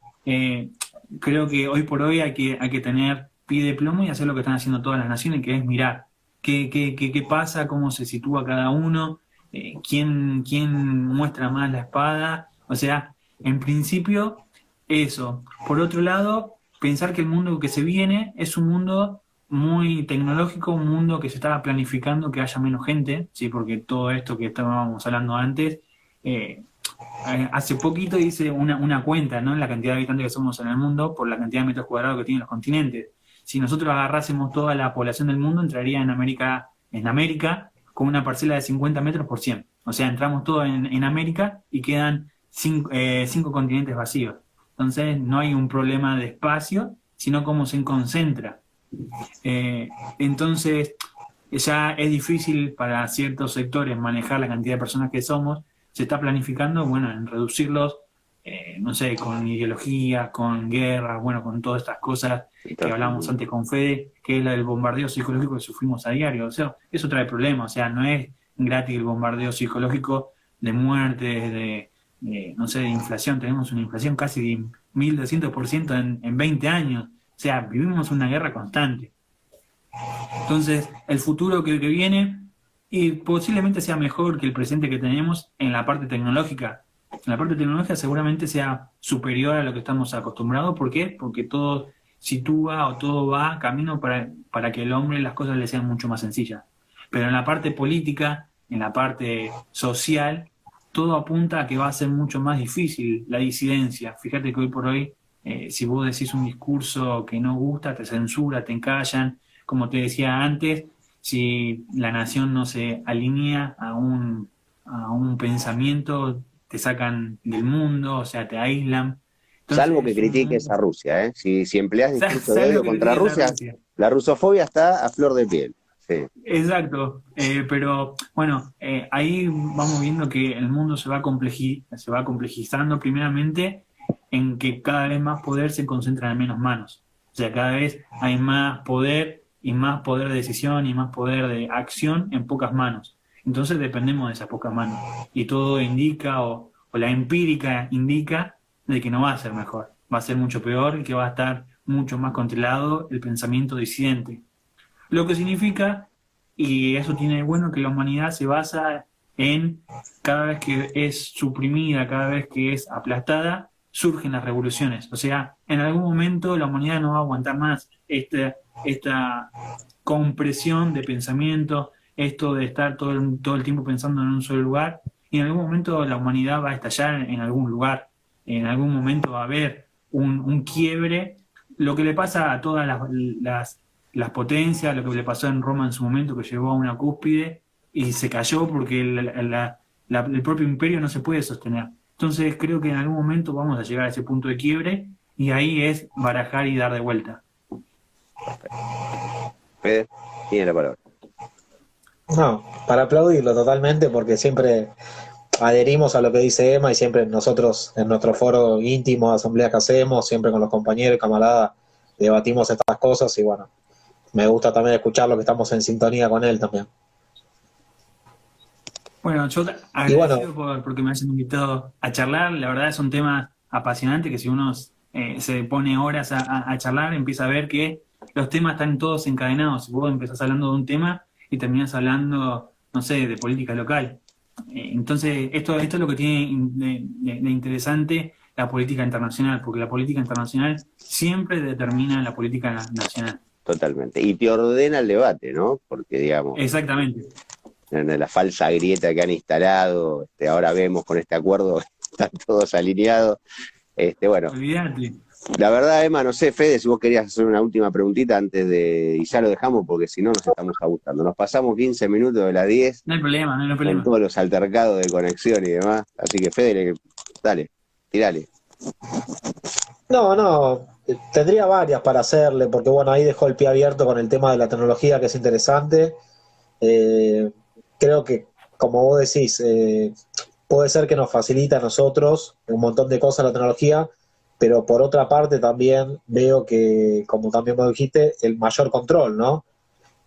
Creo que hoy por hoy hay que tener pie de plomo y hacer lo que están haciendo todas las naciones, que es mirar qué pasa, cómo se sitúa cada uno, quién muestra más la espada. O sea, en principio, eso. Por otro lado, pensar que el mundo que se viene es un mundo muy tecnológico, un mundo que se estaba planificando que haya menos gente, ¿sí? Porque todo esto que estábamos hablando antes, hace poquito hice una cuenta, ¿no? En la cantidad de habitantes que somos en el mundo por la cantidad de metros cuadrados que tienen los continentes. Si nosotros agarrásemos toda la población del mundo, entraría en América con una parcela de 50 metros por 100. O sea, entramos todos en América y quedan 5 continentes vacíos. Entonces, no hay un problema de espacio, sino cómo se concentra. Entonces, ya es difícil para ciertos sectores manejar la cantidad de personas que somos. Se está planificando, bueno, en reducirlos, no sé, con ideologías, con guerras, bueno, con todas estas cosas que hablábamos antes con Fede, que es la del bombardeo psicológico que sufrimos a diario. O sea, eso trae problemas. O sea, no es gratis el bombardeo psicológico de muertes, no sé, de inflación. Tenemos una inflación casi de 1.200% en 20 años. O sea, vivimos una guerra constante. Entonces, el futuro que viene y posiblemente sea mejor que el presente que tenemos en la parte tecnológica. En la parte tecnológica seguramente sea superior a lo que estamos acostumbrados. ¿Por qué? Porque todo sitúa o todo va camino para que el hombre las cosas le sean mucho más sencillas. Pero en la parte política, en la parte social, todo apunta a que va a ser mucho más difícil la disidencia. Fíjate que hoy por hoy, si vos decís un discurso que no gusta, te censura, te encallan. Como te decía antes, si la nación no se alinea a un pensamiento, te sacan del mundo, o sea, te aíslan. Entonces, salvo que critiques a Rusia, ¿eh? Si empleas discurso de odio contra Rusia, la rusofobia está a flor de piel. Sí. Exacto, pero bueno, ahí vamos viendo que el mundo se va complejizando primeramente en que cada vez más poder se concentra en menos manos. O sea, cada vez hay más poder y más poder de decisión y más poder de acción en pocas manos. Entonces dependemos de esas pocas manos. Y todo indica, o la empírica indica, de que no va a ser mejor. Va a ser mucho peor y que va a estar mucho más controlado el pensamiento disidente. Lo que significa, y eso tiene de bueno, que la humanidad se basa en cada vez que es suprimida, cada vez que es aplastada, surgen las revoluciones. O sea, en algún momento la humanidad no va a aguantar más esta compresión de pensamiento, esto de estar todo el tiempo pensando en un solo lugar, y en algún momento la humanidad va a estallar en algún lugar, en algún momento va a haber un quiebre, lo que le pasa a todas las potencias, lo que le pasó en Roma en su momento, que llegó a una cúspide y se cayó porque el propio imperio no se puede sostener. Entonces creo que en algún momento vamos a llegar a ese punto de quiebre y ahí es barajar y dar de vuelta. Fede, tiene la palabra. No, para aplaudirlo totalmente, porque siempre adherimos a lo que dice Emma y siempre nosotros en nuestro foro íntimo, asamblea que hacemos, siempre con los compañeros y camaradas, debatimos estas cosas y bueno, me gusta también escucharlo, que estamos en sintonía con él también. Bueno, yo agradecido porque me hayan invitado a charlar. La verdad es un tema apasionante que si uno se pone horas a charlar, empieza a ver que los temas están todos encadenados. Vos empezás hablando de un tema y terminás hablando, no sé, de política local. Entonces, esto es lo que tiene de interesante la política internacional, porque la política internacional siempre determina la política nacional. Totalmente. Y te ordena el debate, ¿no? Porque, digamos... Exactamente. En la falsa grieta que han instalado, ahora vemos con este acuerdo, están todos alineados. Bueno, olvídate. La verdad, Emma, no sé, Fede, si vos querías hacer una última preguntita antes y ya lo dejamos porque si no nos estamos agotando. Nos pasamos 15 minutos de las 10. No hay problema. Con todos los altercados de conexión y demás. Así que, Fede, dale, tirale. No, tendría varias para hacerle, porque bueno, ahí dejó el pie abierto con el tema de la tecnología, que es interesante. Creo que, como vos decís, puede ser que nos facilita a nosotros un montón de cosas la tecnología, pero por otra parte también veo que, como también vos dijiste, el mayor control, ¿no?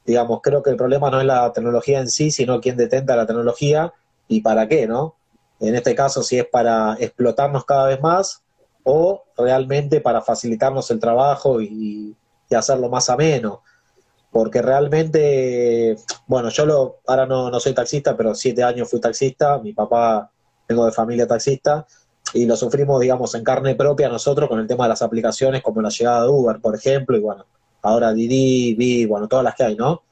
digamos, creo que el problema no es la tecnología en sí, sino quién detenta la tecnología y para qué, ¿no? En este caso, si es para explotarnos cada vez más o realmente para facilitarnos el trabajo y hacerlo más ameno. Porque realmente, bueno, ahora no soy taxista, pero 7 años fui taxista, mi papá, vengo de familia taxista, y lo sufrimos, digamos, en carne propia nosotros con el tema de las aplicaciones, como la llegada de Uber, por ejemplo, y bueno, ahora Didi, Bit, bueno, todas las que hay, ¿no?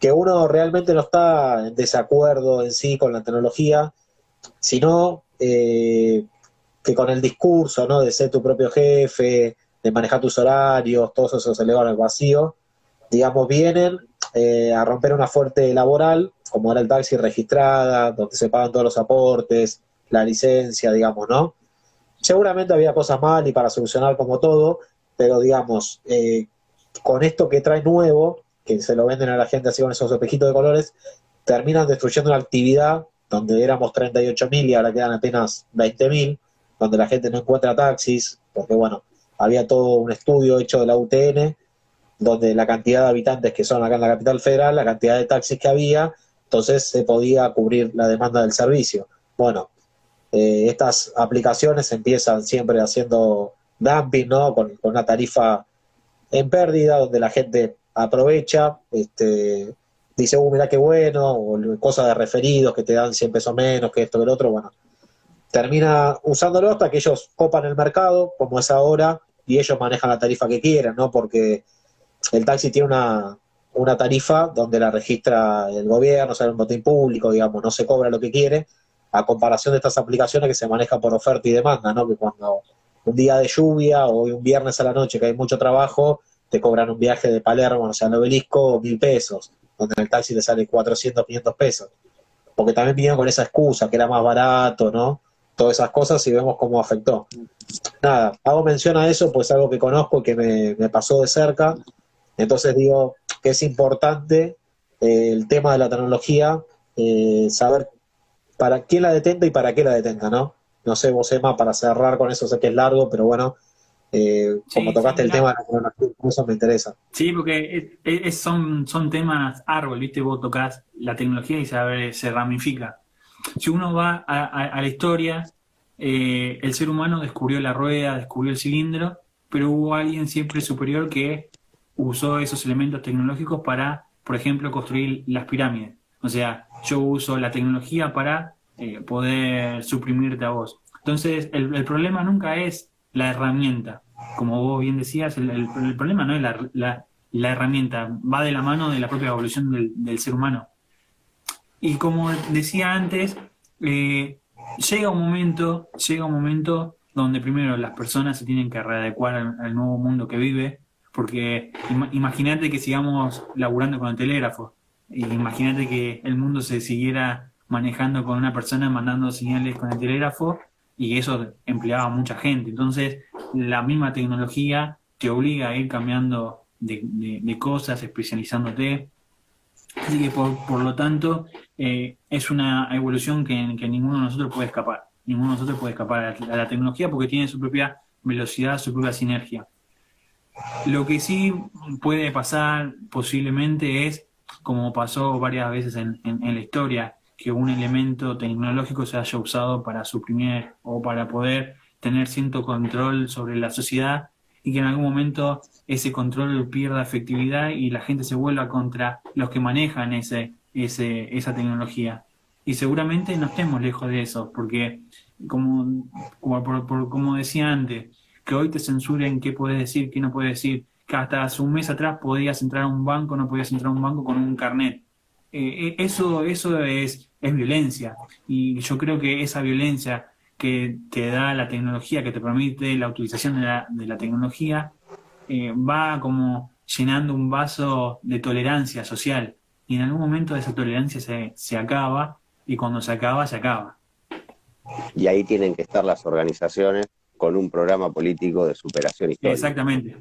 Que uno realmente no está en desacuerdo en sí con la tecnología, sino que con el discurso, ¿no? De ser tu propio jefe, de manejar tus horarios, todos esos se elevan al vacío, digamos, vienen a romper una fuerte laboral, como era el taxi registrada, donde se pagan todos los aportes, la licencia, digamos, ¿no? Seguramente había cosas mal y para solucionar como todo, pero digamos, con esto que trae nuevo, que se lo venden a la gente así con esos espejitos de colores, terminan destruyendo una actividad donde éramos 38.000 y ahora quedan apenas 20.000, donde la gente no encuentra taxis, porque bueno, había todo un estudio hecho de la UTN, donde la cantidad de habitantes que son acá en la capital federal, la cantidad de taxis que había, entonces se podía cubrir la demanda del servicio. Bueno, estas aplicaciones empiezan siempre haciendo dumping, ¿no? Con una tarifa en pérdida, donde la gente aprovecha, dice, mirá qué bueno, o cosas de referidos que te dan 100 pesos menos, que esto, que el otro, bueno, termina usándolo hasta que ellos copan el mercado, como es ahora, y ellos manejan la tarifa que quieran, ¿no? Porque el taxi tiene una tarifa donde la registra el gobierno, o sea, un botín público, digamos, no se cobra lo que quiere, a comparación de estas aplicaciones que se manejan por oferta y demanda, ¿no? Que cuando un día de lluvia o un viernes a la noche que hay mucho trabajo, te cobran un viaje de Palermo, o sea, al Obelisco, 1.000 pesos, donde en el taxi te sale 400, 500 pesos. Porque también vinieron con esa excusa, que era más barato, ¿no? Todas esas cosas y vemos cómo afectó. Nada, hago mención a eso, pues algo que conozco y que me pasó de cerca. Entonces digo que es importante el tema de la tecnología, saber para quién la detenta y para qué la detenta, ¿no? No sé, vos, Emma, para cerrar con eso, sé que es largo, pero bueno, como Sí, sí, tocaste el tema de mirá. la tecnología, eso me interesa. Sí, porque son temas árbol, ¿viste? Vos tocás la tecnología y se ramifica. Si uno va a la historia, el ser humano descubrió la rueda, descubrió el cilindro, pero hubo alguien siempre superior que usó esos elementos tecnológicos para, por ejemplo, construir las pirámides. O sea, yo uso la tecnología para poder suprimirte a vos. Entonces, el problema nunca es la herramienta. Como vos bien decías, el problema no es la herramienta, va de la mano de la propia evolución del ser humano. Y como decía antes, llega un momento donde primero las personas se tienen que readecuar al nuevo mundo que vive, porque imagínate que sigamos laburando con el telégrafo, imagínate que el mundo se siguiera manejando con una persona mandando señales con el telégrafo y eso empleaba a mucha gente. Entonces, la misma tecnología te obliga a ir cambiando de cosas, especializándote. Así que por lo tanto es una evolución que ninguno de nosotros puede escapar. Ninguno de nosotros puede escapar a la tecnología porque tiene su propia velocidad, su propia sinergia. Lo que sí puede pasar posiblemente es, como pasó varias veces en la historia, que un elemento tecnológico se haya usado para suprimir o para poder tener cierto control sobre la sociedad y que en algún momento ese control pierda efectividad y la gente se vuelva contra los que manejan esa tecnología. Y seguramente no estemos lejos de eso, porque como decía antes, que hoy te censuren qué puedes decir, qué no puedes decir, que hasta hace un mes atrás podías entrar a un banco, no podías entrar a un banco con un carnet. Eso es violencia. Y yo creo que esa violencia que te da la tecnología, que te permite la utilización de la tecnología, va como llenando un vaso de tolerancia social. Y en algún momento esa tolerancia se acaba, y cuando se acaba, se acaba. Y ahí tienen que estar las organizaciones con un programa político de superación histórica. Exactamente.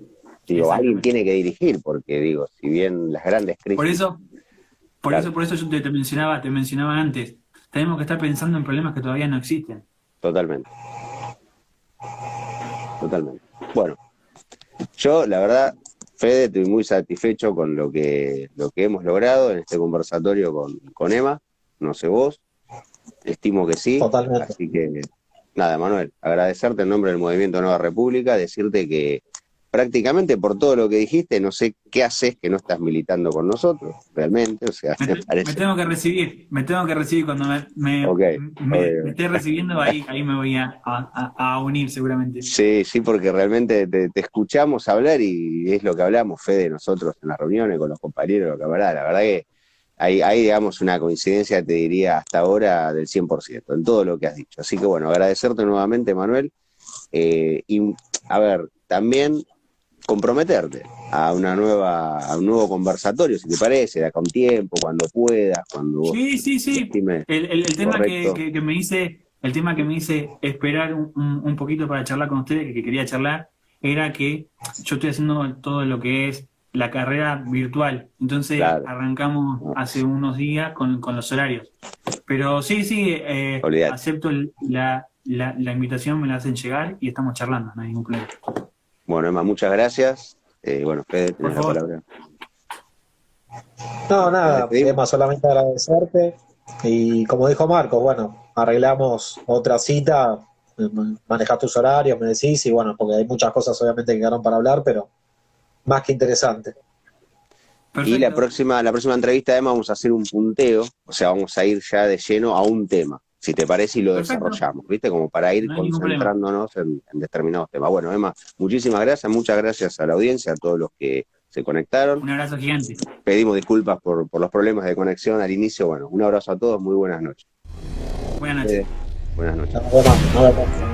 Digo, alguien Exactamente. tiene que dirigir, porque digo, si bien las grandes Por crisis, eso, claro, por eso yo te mencionaba antes, tenemos que estar pensando en problemas que todavía no existen. totalmente, totalmente. Bueno, yo la verdad Fede, estoy muy satisfecho con lo que hemos logrado en este conversatorio con Emma, no sé vos, estimo que sí, Totalmente. así que nada, Manuel, agradecerte en nombre del Movimiento Nueva República, decirte que prácticamente por todo lo que dijiste, no sé qué haces que no estás militando con nosotros, realmente, o sea, me Me parece... tengo que recibir cuando Ok, me esté recibiendo, ahí me voy a unir seguramente. sí, sí, porque realmente te escuchamos hablar y es lo que hablamos, Fede, nosotros en las reuniones con los compañeros, lo que hablaba, la verdad que hay, digamos, una coincidencia, te diría, hasta ahora del 100% en todo lo que has dicho. Así que bueno, agradecerte nuevamente, Manuel, y a ver, también comprometerte a un nuevo conversatorio, si te parece, de acá a un tiempo, cuando puedas, cuando vos Sí. estimes El tema correcto. que me hice, el tema que me hice esperar un poquito para charlar con ustedes, que quería charlar, era que yo estoy haciendo todo lo que es la carrera virtual. Entonces Claro, arrancamos no, hace unos días con los horarios. Pero sí, olvidate. acepto la invitación, me la hacen llegar y estamos charlando, no hay ningún problema. Bueno, Emma, muchas gracias. Bueno, Fede, Por tenés la favor. palabra. No, Nos nada, despedimos. Emma, solamente agradecerte. Y como dijo Marcos, bueno, arreglamos otra cita, manejás tus horarios, me decís, y bueno, porque hay muchas cosas obviamente que quedaron para hablar, pero más que interesante. Y la Perfecto. próxima entrevista, Emma, vamos a hacer un punteo, o sea, vamos a ir ya de lleno a un tema, si te parece, y lo Perfecto. desarrollamos, ¿viste? Como para ir No hay ningún problema. concentrándonos en determinados temas. Bueno, Emma, muchísimas gracias, muchas gracias a la audiencia, a todos los que se conectaron. Un abrazo gigante. Pedimos disculpas por los problemas de conexión al inicio. Bueno, un abrazo a todos, muy buenas noches. Buenas noches. Buenas noches. Nos vemos.